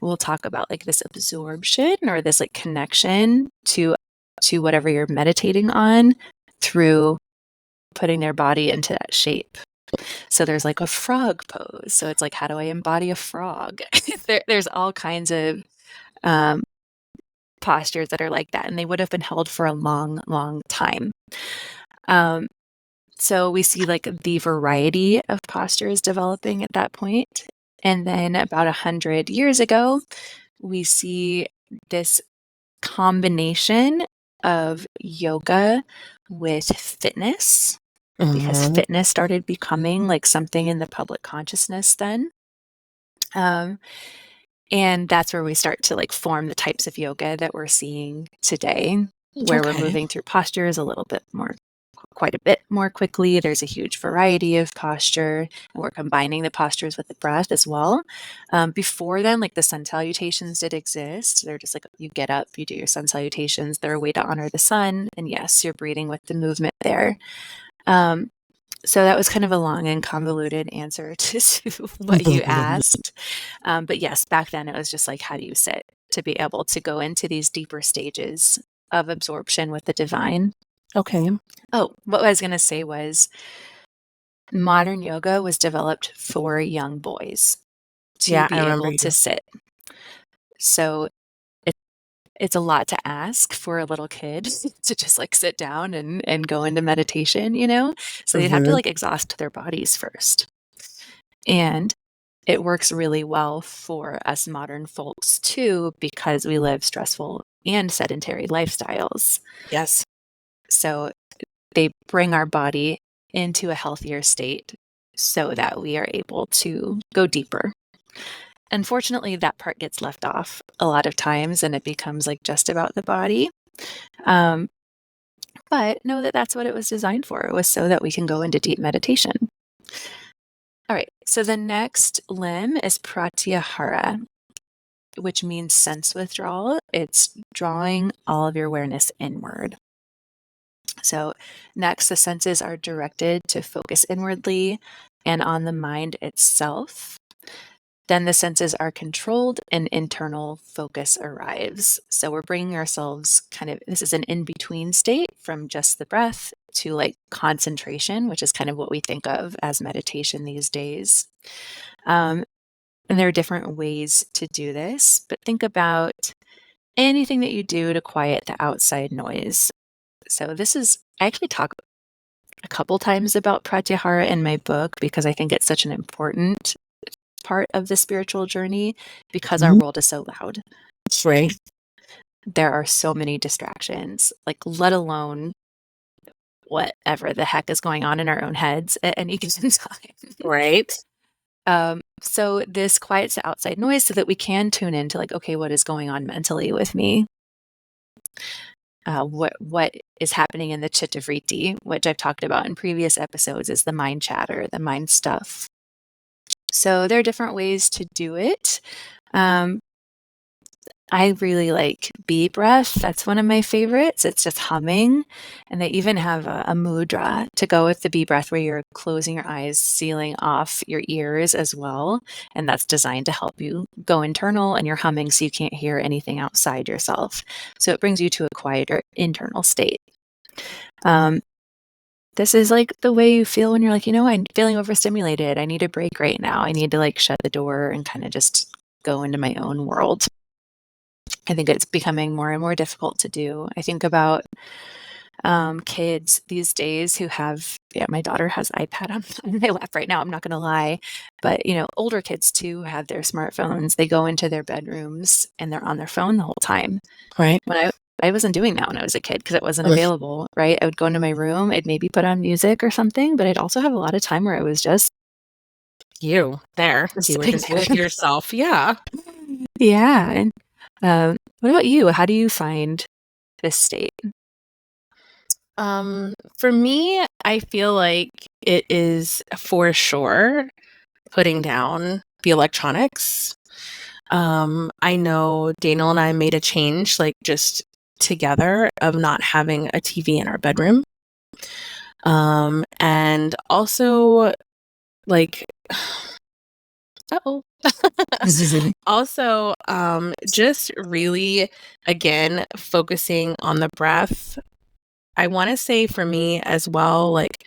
we'll talk about like this absorption or this like connection to whatever you're meditating on through putting their body into that shape. So there's like a frog pose. So it's like, how do I embody a frog? There's all kinds of postures that are like that, and they would have been held for a long, long time. So we see like the variety of postures developing at that point. And then about 100 years ago, we see this combination of yoga with fitness, because fitness started becoming like something in the public consciousness then. And that's where we start to like form the types of yoga that we're seeing today, where we're moving through postures quite a bit more quickly. There's a huge variety of posture, and we're combining the postures with the breath as well. Before then, like the sun salutations did exist. They're just like you get up, you do your sun salutations. They're a way to honor the sun. And yes, you're breathing with the movement there. So that was kind of a long and convoluted answer to what you asked. But yes, back then it was just like, how do you sit to be able to go into these deeper stages of absorption with the divine? Okay. Oh, what I was going to say was modern yoga was developed for young boys to be able to sit. So it's a lot to ask for a little kid to just like sit down and go into meditation, you know? So they'd have to like exhaust their bodies first. And it works really well for us modern folks too, because we live stressful and sedentary lifestyles. Yes. So they bring our body into a healthier state so that we are able to go deeper. Unfortunately, that part gets left off a lot of times and it becomes like just about the body. But know that that's what it was designed for. It was so that we can go into deep meditation. All right. So the next limb is pratyahara, which means sense withdrawal. It's drawing all of your awareness inward. So next, the senses are directed to focus inwardly and on the mind itself. then the senses are controlled and internal focus arrives. So we're bringing ourselves this is an in-between state from just the breath to like concentration, which is kind of what we think of as meditation these days. And there are different ways to do this, but think about anything that you do to quiet the outside noise. So I actually talk a couple times about pratyahara in my book because I think it's such an important part of the spiritual journey because our world is so loud. Right. There are so many distractions, like let alone whatever the heck is going on in our own heads at any given time. Right. So this quiets the outside noise so that we can tune into like, okay, what is going on mentally with me? What is happening in the chitta vritti, which I've talked about in previous episodes, is the mind chatter, the mind stuff. So there are different ways to do it. I really like bee breath. That's one of my favorites. It's just humming. And they even have a mudra to go with the bee breath where you're closing your eyes, sealing off your ears as well. And that's designed to help you go internal, and you're humming so you can't hear anything outside yourself. So it brings you to a quieter internal state. This is like the way you feel when you're like, I'm feeling overstimulated. I need a break right now. I need to like shut the door and kind of just go into my own world. I think it's becoming more and more difficult to do. I think about kids these days who have, my daughter has iPad on my lap right now, I'm not going to lie. But, older kids too have their smartphones. They go into their bedrooms and they're on their phone the whole time. Right. When I wasn't doing that when I was a kid because it wasn't available, right? I would go into my room, I'd maybe put on music or something, but I'd also have a lot of time where it was just you there. You were just with yourself. Yeah. Yeah. And what about you? How do you find this state? For me, I feel like it is for sure putting down the electronics. I know Daniel and I made a change, like just together, of not having a TV in our bedroom. And also like, also, just really, again, focusing on the breath. I want to say for me as well, like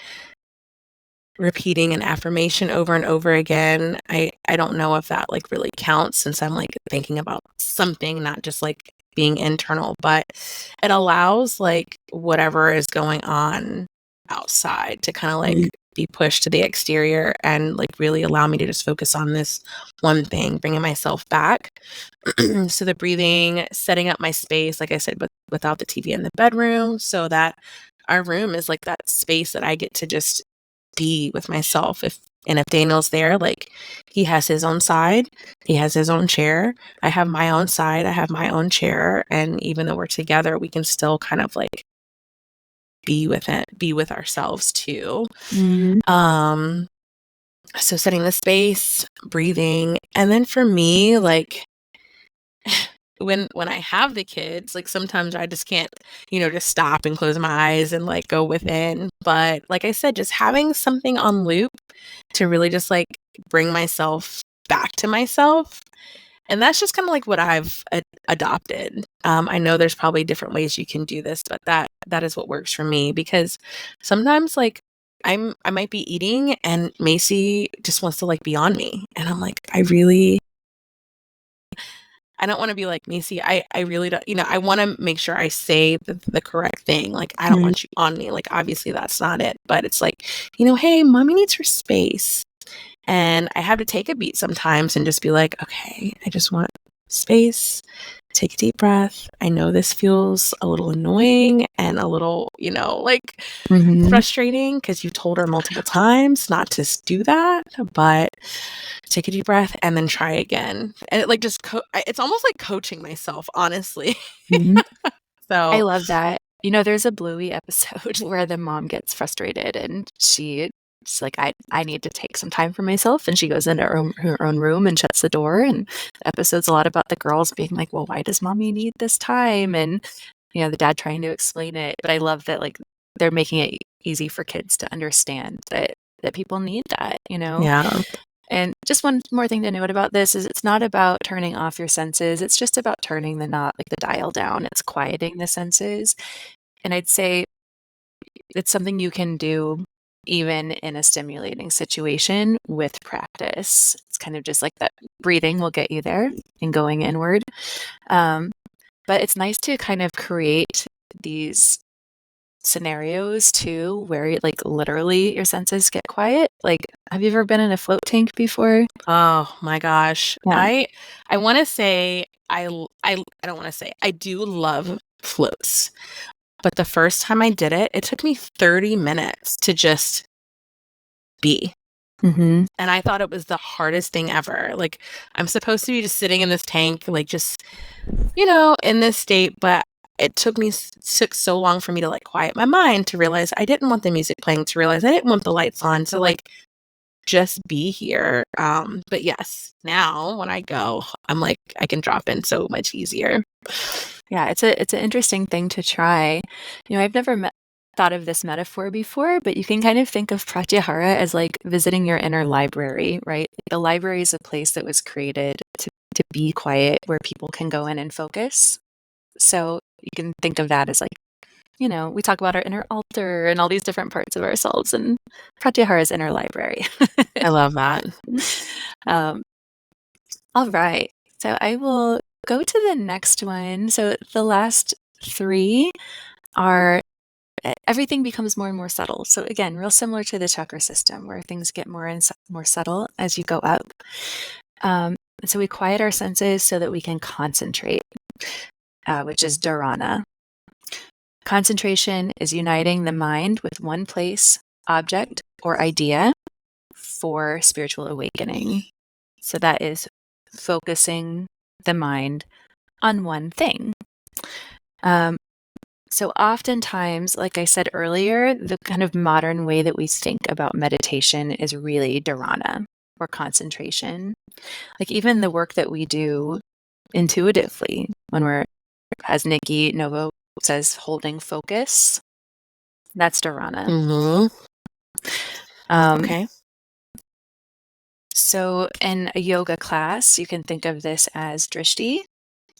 repeating an affirmation over and over again. I don't know if that like really counts since I'm like thinking about something, not just like being internal, but it allows like whatever is going on outside to kind of like be pushed to the exterior and like really allow me to just focus on this one thing, bringing myself back. So the breathing, setting up my space, like I said, but without the TV in the bedroom, so that our room is like that space that I get to just be with myself. If Daniel's there, like he has his own side, he has his own chair. I have my own side, I have my own chair, and even though we're together, we can still kind of like be with ourselves too. Mm-hmm. So setting the space, breathing, and then for me, like when I have the kids, like sometimes I just can't, just stop and close my eyes and like go within. But like I said, just having something on loop to really just like bring myself back to myself. And that's just kind of like what I've adopted. I know there's probably different ways you can do this, but that is what works for me, because sometimes like I might be eating and Macy just wants to like be on me. And I'm like, I don't want to be like, Macy, I really don't, I want to make sure I say the correct thing. Like, I don't want you on me. Like, obviously that's not it, but it's like, hey, mommy needs her space. And I have to take a beat sometimes and just be like, okay, I just want space. Take a deep breath. I know this feels a little annoying and a little, like frustrating because you've told her multiple times not to do that, but take a deep breath and then try again. And it like just, it's almost like coaching myself, honestly. So I love that. There's a Bluey episode where the mom gets frustrated and she's like, I need to take some time for myself. And she goes into her own room and shuts the door. And the episode's a lot about the girls being like, well, why does mommy need this time? And, the dad trying to explain it. But I love that, like, they're making it easy for kids to understand that people need that, Yeah. And just one more thing to note about this is it's not about turning off your senses. It's just about turning the knob, like the dial down. It's quieting the senses. And I'd say it's something you can do even in a stimulating situation with practice. It's kind of just like that breathing will get you there and going inward. But it's nice to kind of create these scenarios too where like literally your senses get quiet. Like, have you ever been in a float tank before? Oh my gosh. Yeah. I want to say I don't want to say I do love floats. But the first time I did it, it took me 30 minutes to just be. Mm-hmm. And I thought it was the hardest thing ever. Like, I'm supposed to be just sitting in this tank, like just, in this state. But it took so long for me to like quiet my mind, to realize I didn't want the music playing, to realize I didn't want the lights on, to like just be here. But yes, now when I go, I'm like, I can drop in so much easier. Yeah, it's an interesting thing to try. I've never thought of this metaphor before, but you can kind of think of pratyahara as like visiting your inner library, right? The library is a place that was created to be quiet, where people can go in and focus. So you can think of that as like, we talk about our inner altar and all these different parts of ourselves, and pratyahara is inner library. I love that. Um, all right. So I will go to the next one. So the last three are everything becomes more and more subtle. So again, real similar to the chakra system, where things get more and more subtle as you go up. And so we quiet our senses so that we can concentrate, which is dharana. Concentration is uniting the mind with one place, object, or idea for spiritual awakening. So that is focusing the mind on one thing. So oftentimes, like I said earlier, the kind of modern way that we think about meditation is really dharana, or concentration. Like even the work that we do intuitively when we're, as Nikki Novo says, holding focus, that's dharana. Mm-hmm. Okay. So in a yoga class, you can think of this as drishti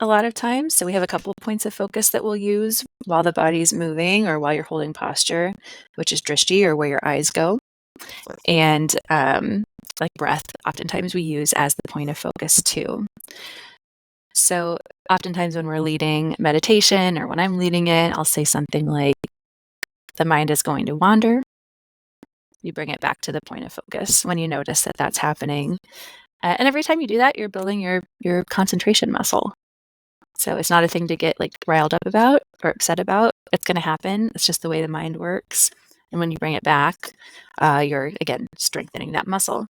a lot of times. So we have a couple of points of focus that we'll use while the body's moving or while you're holding posture, which is drishti, or where your eyes go. And like breath, oftentimes we use as the point of focus too. So oftentimes when we're leading meditation, or when I'm leading it, I'll say something like, the mind is going to wander. You bring it back to the point of focus when you notice that that's happening. And every time you do that, you're building your concentration muscle. So it's not a thing to get like riled up about or upset about. It's going to happen. It's just the way the mind works. And when you bring it back, you're again strengthening that muscle.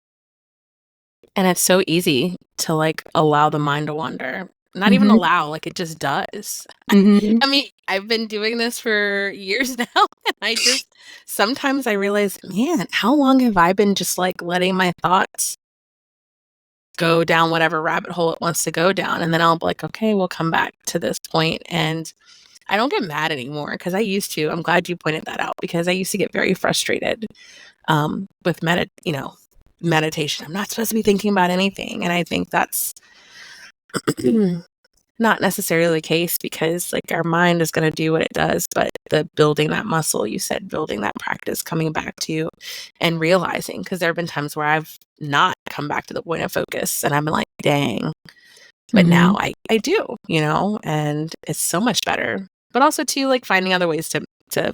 And it's so easy to like allow the mind to wander. Not even Mm-hmm. allow, like it just does. Mm-hmm. I mean, I've been doing this for years now, and sometimes I realize, man, how long have I been just like letting my thoughts go down whatever rabbit hole it wants to go down? And then I'll be like, okay, we'll come back to this point. And I don't get mad anymore, because I used to. I'm glad you pointed that out, because I used to get very frustrated with meditation. I'm not supposed to be thinking about anything. And I think that's not necessarily the case, because like our mind is going to do what it does, but the building that muscle, you said, building that practice, coming back to and realizing, because there have been times where I've not come back to the point of focus and I've been like, dang, but Mm-hmm. now I do, and it's so much better. But also too, like finding other ways to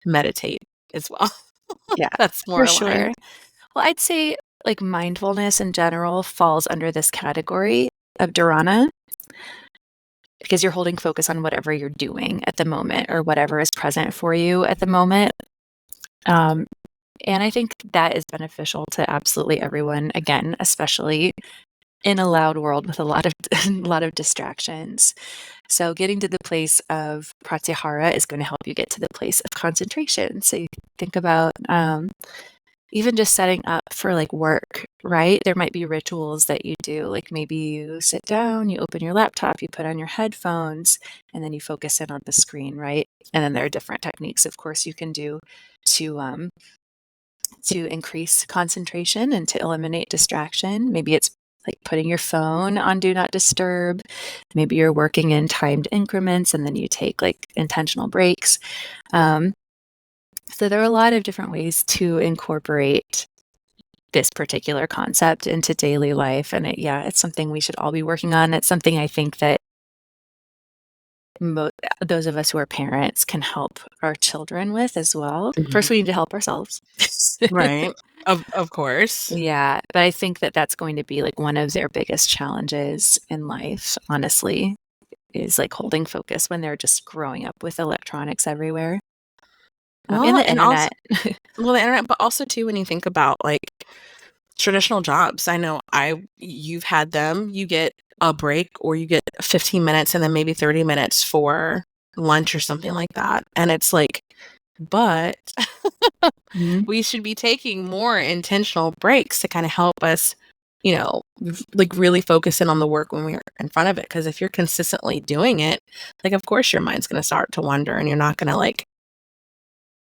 meditate as well. Yeah, That's more for aligned. sure. Well, I'd say like mindfulness in general falls under this category of dharana, because you're holding focus on whatever you're doing at the moment, or whatever is present for you at the moment. And I think that is beneficial to absolutely everyone, again, especially in a loud world with a lot of a lot of distractions. So getting to the place of pratyahara is going to help you get to the place of concentration. So you think about even just setting up for like work, right? There might be rituals that you do, like maybe you sit down, you open your laptop, you put on your headphones, and then you focus in on the screen, right? And then there are different techniques, of course, you can do to to increase concentration and to eliminate distraction. Maybe it's like putting your phone on do not disturb. Maybe you're working in timed increments and then you take like intentional breaks. So there are a lot of different ways to incorporate this particular concept into daily life. And it's something we should all be working on. It's something I think that those of us who are parents can help our children with as well. First, we need to help ourselves. Right. Of course. Yeah. But I think that that's going to be like one of their biggest challenges in life, honestly, is like holding focus when they're just growing up with electronics everywhere. And the internet. The internet, but also too, when you think about like traditional jobs, I know you've had them, you get a break or you get 15 minutes and then maybe 30 minutes for lunch or something like that. And it's like, but we should be taking more intentional breaks to kind of help us, like really focus in on the work when we're in front of it. Because if you're consistently doing it, like, of course your mind's going to start to wander and you're not going to like,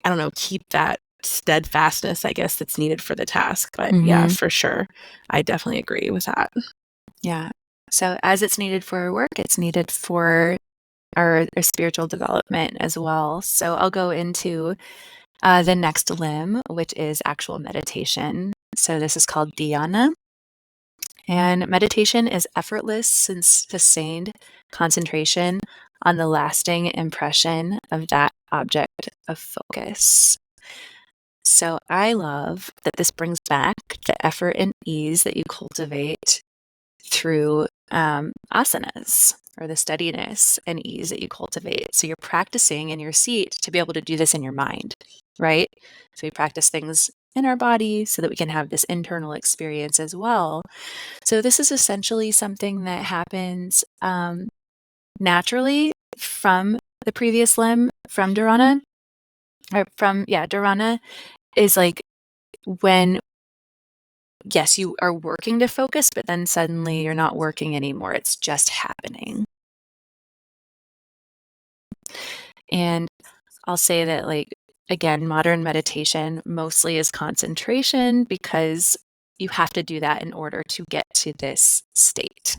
I don't know, keep that steadfastness, I guess, that's needed for the task. But yeah, for sure. I definitely agree with that. Yeah. So as it's needed for our work, it's needed for our spiritual development as well. So I'll go into the next limb, which is actual meditation. So this is called dhyana. And meditation is effortless and sustained concentration on the lasting impression of that object of focus. So I love that this brings back the effort and ease that you cultivate through asanas, or the steadiness and ease that you cultivate. So you're practicing in your seat to be able to do this in your mind, right? So we practice things in our body so that we can have this internal experience as well. So this is essentially something that happens naturally from the previous limb, from dharana, dharana is like when, yes, you are working to focus, but then suddenly you're not working anymore. It's just happening. And I'll say that, like, again, modern meditation mostly is concentration because you have to do that in order to get to this state.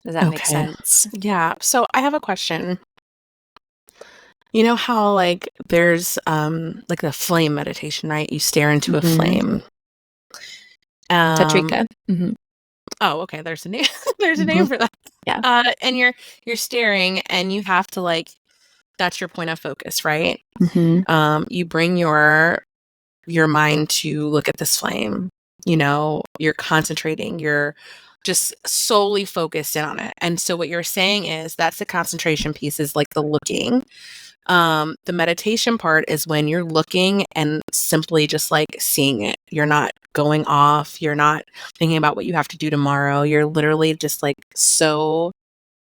Does that make sense? Yeah. So I have a question. You know how like there's like the flame meditation, right? You stare into a flame. Tatrika. Oh, okay. There's a name. There's a name for that. Yeah. And you're staring, and you have to like, that's your point of focus, right? You bring your mind to look at this flame. You're concentrating. You're just solely focused in on it. And so what you're saying is that's the concentration piece, is like the looking. The meditation part is when you're looking and simply just like seeing it. You're not going off. You're not thinking about what you have to do tomorrow. You're literally just like so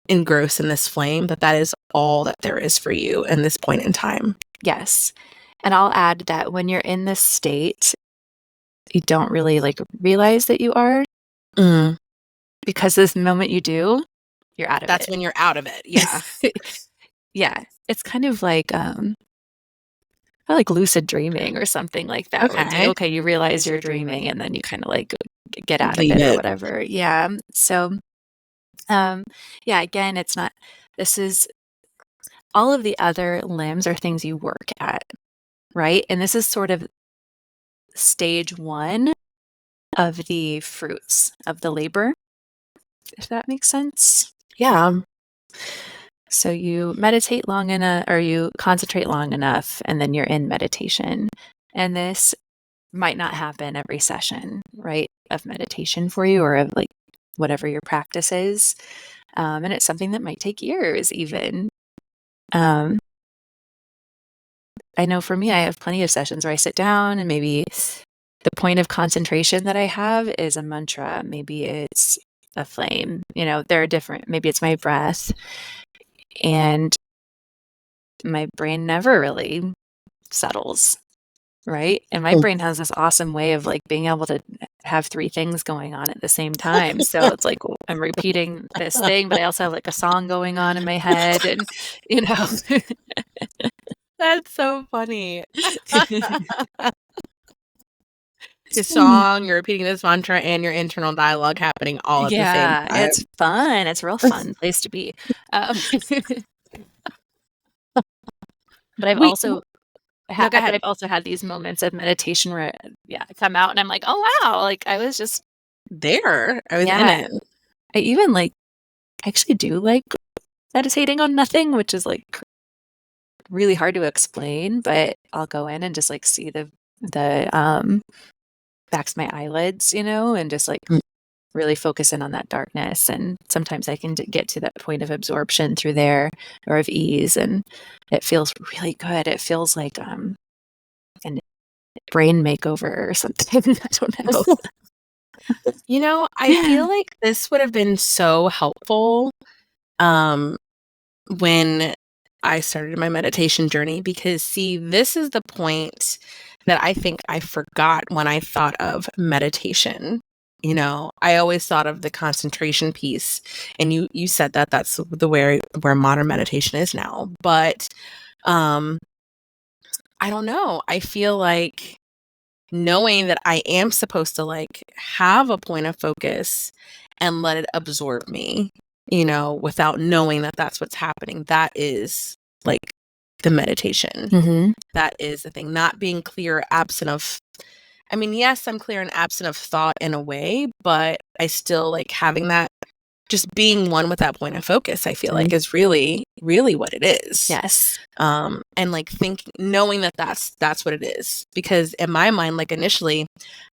engrossed in this flame that is all that there is for you in this point in time. Yes. And I'll add that when you're in this state, you don't really like realize that you are, because this moment you do, you're out of it. That's when you're out of it. Yeah. Yeah. It's kind of like lucid dreaming or something like that. Okay. You realize you're dreaming and then you kind of like get out of it or whatever. Yeah. So, again, it's not, this is, all of the other limbs are things you work at, right? And this is sort of stage one of the fruits of the labor, if that makes sense. Yeah. So you meditate long enough, or you concentrate long enough, and then you're in meditation. And this might not happen every session, right, of meditation for you, or of like whatever your practice is. And it's something that might take years even. I know for me, I have plenty of sessions where I sit down and maybe the point of concentration that I have is a mantra. Maybe it's a flame. There are different, maybe it's my breath. And my brain never really settles, right? And my brain has this awesome way of like being able to have three things going on at the same time. So it's like I'm repeating this thing, but I also have like a song going on in my head, and That's so funny. Your song, you're repeating this mantra, and your internal dialogue happening all at the same Yeah, time. it's fun. It's a real fun place to be. But I've We also No, go but ahead. I've also had these moments of meditation where, I come out and I'm like, oh wow, like I was just, There. I was in yeah. it. I even like actually do like meditating on nothing, which is like really hard to explain, but I'll go in and just like see the backs of my eyelids, and just like really focus in on that darkness. And sometimes I can get to that point of absorption through there, or of ease, and it feels really good. It feels like a brain makeover or something. I don't know. I feel like this would have been so helpful when I started my meditation journey, because see, this is the point that I think I forgot when I thought of meditation. I always thought of the concentration piece, and you said that that's the where modern meditation is now. But um I don't know. I feel like knowing that I am supposed to like have a point of focus and let it absorb me, without knowing that that's what's happening. That is like the meditation. Mm-hmm. That is the thing. Not being clear, absent of, I mean, yes, I'm clear and absent of thought in a way, but I still like having that, just being one with that point of focus, I feel like is really, really what it is. Yes. And like knowing that that's what it is, because in my mind, like initially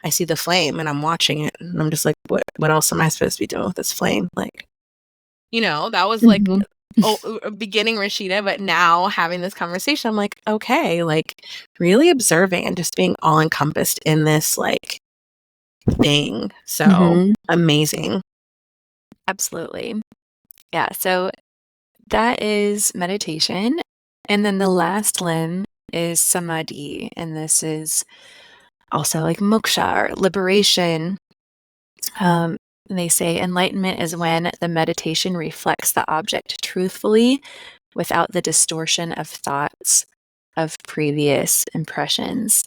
I see the flame and I'm watching it and I'm just like, what else am I supposed to be doing with this flame? Like, that was like beginning Rashida, but now having this conversation, I'm like, okay, like really observing and just being all encompassed in this like thing. So amazing. Absolutely. Yeah. So that is meditation. And then the last limb is samadhi. And this is also like moksha or liberation. They say enlightenment is when the meditation reflects the object truthfully without the distortion of thoughts of previous impressions.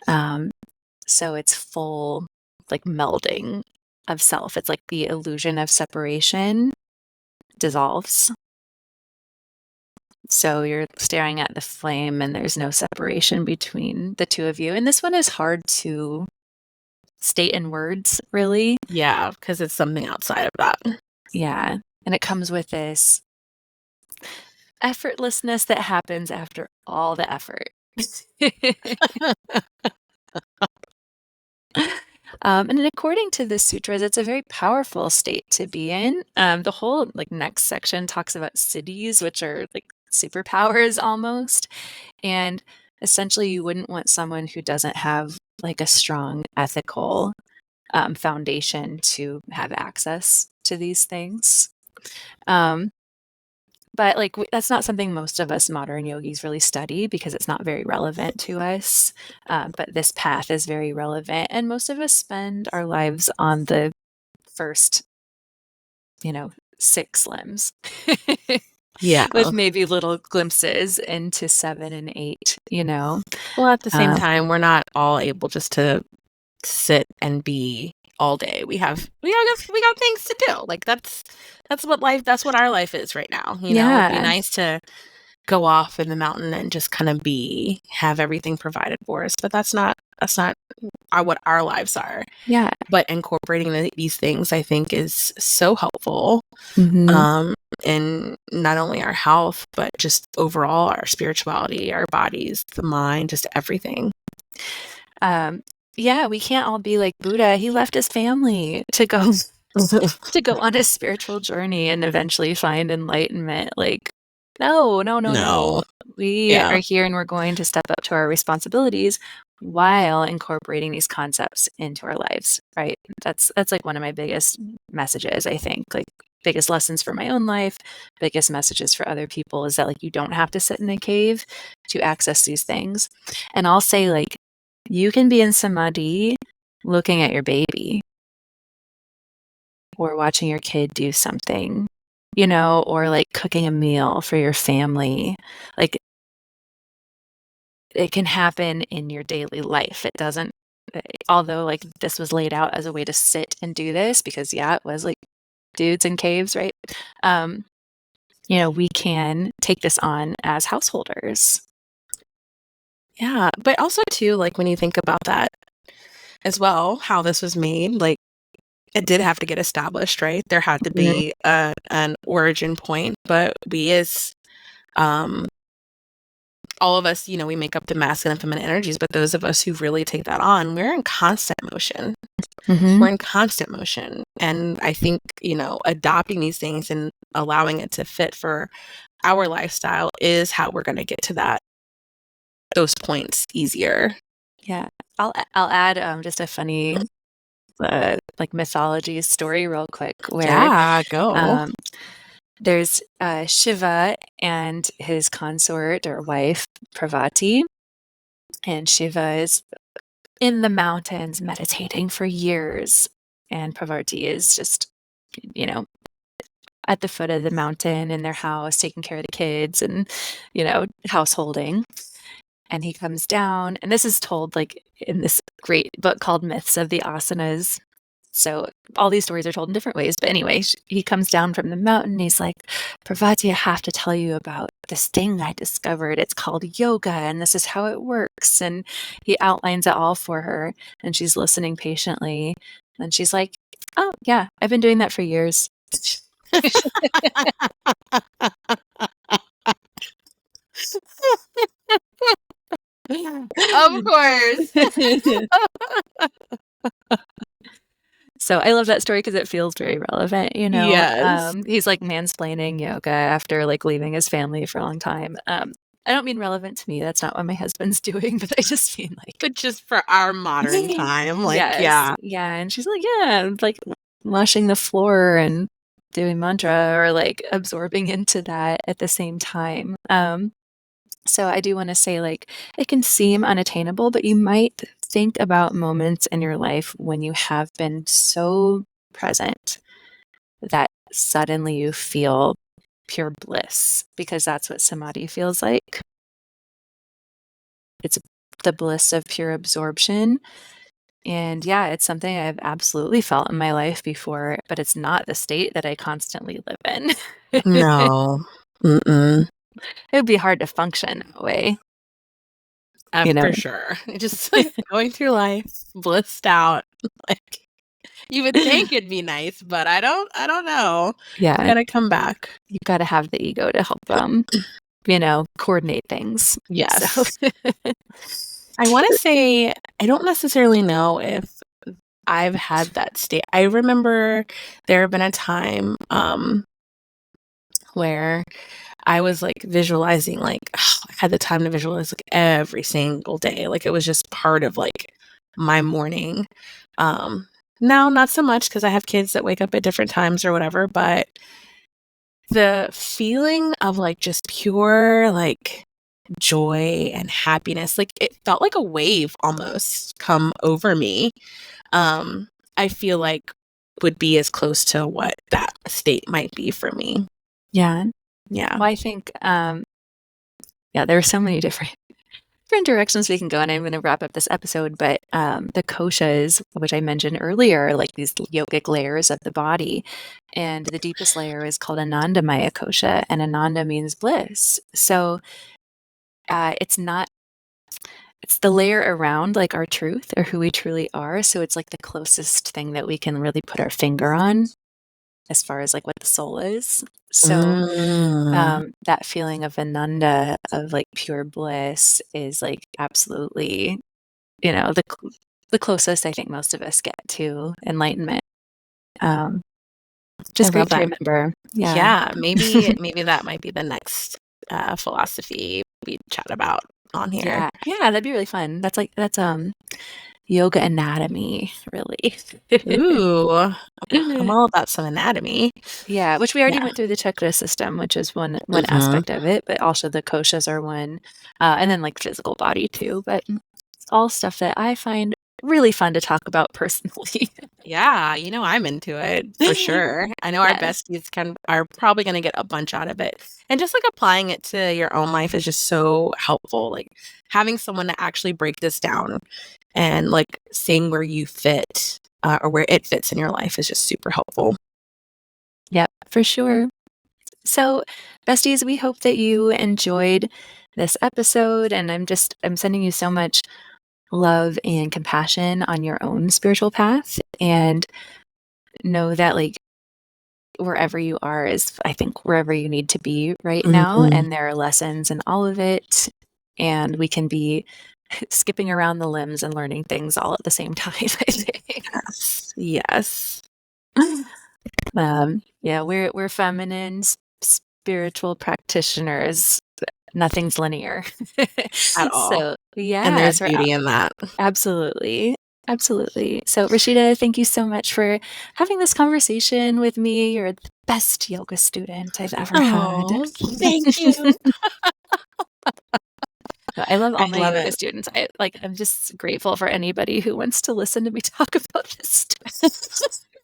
So it's full like melding of self. It's like the illusion of separation dissolves. So you're staring at the flame and there's no separation between the two of you. And this one is hard to state in words, really. Yeah, because it's something outside of that. Yeah. And it comes with this effortlessness that happens after all the effort. And according to the sutras, it's a very powerful state to be in. The whole like next section talks about siddhis, which are like superpowers almost. And essentially, you wouldn't want someone who doesn't have like a strong ethical foundation to have access to these things. But like that's not something most of us modern yogis really study because it's not very relevant to us. But this path is very relevant, and most of us spend our lives on the first, 6 limbs. Yeah. With maybe little glimpses into 7 and 8. Well, at the same time, we're not all able just to sit and be all day. We got things to do. Like that's what our life is right now. It'd be nice to go off in the mountain and just kind of have everything provided for us, but that's not what our lives are. Yeah. But incorporating these things, I think, is so helpful. In not only our health, but just overall our spirituality, our bodies, the mind, just everything. Yeah, we can't all be like Buddha. He left his family to go on a spiritual journey and eventually find enlightenment. Like, no. We are here and we're going to step up to our responsibilities while incorporating these concepts into our lives, right? That's like one of my biggest messages, I think. Like biggest lessons for my own life, biggest messages for other people is that like you don't have to sit in a cave to access these things. And I'll say like you can be in samadhi looking at your baby or watching your kid do something, or like cooking a meal for your family. Like it can happen in your daily life. It doesn't although like this was laid out as a way to sit and do this, because it was like dudes in caves, right? We can take this on as householders. Yeah. But also too, like when you think about that as well, how this was made, like it did have to get established, right? There had to be an origin point, but we as all of us, we make up the masculine and feminine energies, but those of us who really take that on, we're in constant motion. Mm-hmm. We're in constant motion. And I think, adopting these things and allowing it to fit for our lifestyle is how we're going to get to those points easier. Yeah. I'll add just a funny like mythology story real quick, where Go. there's Shiva and his consort or wife Parvati, and Shiva is in the mountains meditating for years, and Parvati is just at the foot of the mountain in their house taking care of the kids and householding. And he comes down, and this is told like in this great book called Myths of the Asanas. So all these stories are told in different ways. But anyway, he comes down from the mountain. And he's like, Parvati, I have to tell you about this thing I discovered. It's called yoga, and this is how it works. And he outlines it all for her, and she's listening patiently. And she's like, oh, yeah, I've been doing that for years. Of course. So I love that story because it feels very relevant, Yes. He's like mansplaining yoga after like leaving his family for a long time. I don't mean relevant to me. That's not what my husband's doing, but I just mean like, but just for our modern time, like, yes, yeah. And she's like, yeah, like washing the floor and doing mantra or like absorbing into that at the same time. So I do want to say, like, it can seem unattainable, but you might think about moments in your life when you have been so present that suddenly you feel pure bliss, because that's what samadhi feels like. It's the bliss of pure absorption. And yeah, it's something I've absolutely felt in my life before, but it's not the state that I constantly live in. No. Mm-mm. It would be hard to function that way. For sure. Just like going through life blissed out. Like you would think it'd be nice, but I don't know. Yeah. Gotta come back. You gotta have the ego to help them, coordinate things. Yes. So. I want to say, I don't necessarily know if I've had that state. I remember there have been a time where I was like visualizing, like I had the time to visualize like every single day. Like it was just part of like my morning. Now not so much because I have kids that wake up at different times or whatever, but the feeling of like just pure like joy and happiness, like it felt like a wave almost come over me. I feel like would be as close to what that state might be for me. Yeah. Yeah. Well, I think, there are so many different directions we can go, and I'm going to wrap up this episode, but the koshas, which I mentioned earlier, are like these yogic layers of the body, and the deepest layer is called Anandamaya kosha, and Ananda means bliss. So it's the layer around like our truth or who we truly are. So it's like the closest thing that we can really put our finger on as far as like what the soul is. So that feeling of Ananda, of like pure bliss, is like absolutely, the closest I think most of us get to enlightenment. Just great to remember. Yeah, maybe that might be the next philosophy we chat about on here. Yeah, that'd be really fun. That's yoga anatomy, really. Ooh, I'm all about some anatomy. Yeah, which we already went through the chakra system, which is one aspect of it, but also the koshas are one, and then like physical body too. But it's all stuff that I find really fun to talk about personally. Yeah, I'm into it for sure. I know our besties are probably going to get a bunch out of it. And just like applying it to your own life is just so helpful. Like having someone to actually break this down and like seeing where you fit or where it fits in your life is just super helpful. Yep, for sure. So, besties, we hope that you enjoyed this episode, and I'm sending you so much love and compassion on your own spiritual path, and know that like wherever you are is, I think, wherever you need to be right now, Mhm. and there are lessons in all of it, and we can be skipping around the limbs and learning things all at the same time, I think. Yes. Yeah, we're feminine spiritual practitioners. Nothing's linear. At all. So, And yeah, there's so beauty in that. absolutely. Absolutely. So, Rashida, thank you so much for having this conversation with me. You're the best yoga student I've ever had. Oh, thank you. I love all I my love yoga it. students. I'm just grateful for anybody who wants to listen to me talk about this stuff.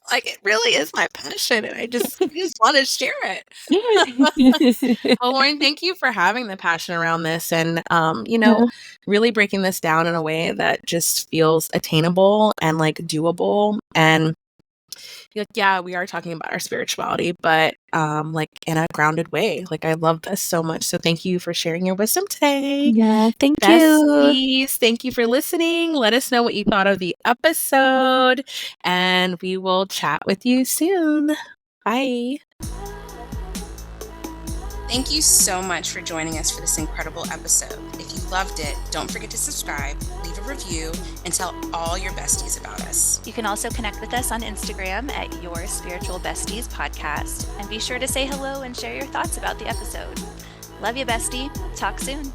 Like, it really is my passion, and I just want to share it. Well, Lauren, thank you for having the passion around this and, really breaking this down in a way that just feels attainable and like doable. And like, yeah, we are talking about our spirituality, but like in a grounded way. Like, I love this so much. So thank you for sharing your wisdom today. Yeah, thank you. Besties, thank you for listening. Let us know what you thought of the episode, and we will chat with you soon. Bye. Thank you so much for joining us for this incredible episode. If you loved it, don't forget to subscribe, leave a review, and tell all your besties about us. You can also connect with us on Instagram at Your Spiritual Besties Podcast. And be sure to say hello and share your thoughts about the episode. Love you, bestie. Talk soon.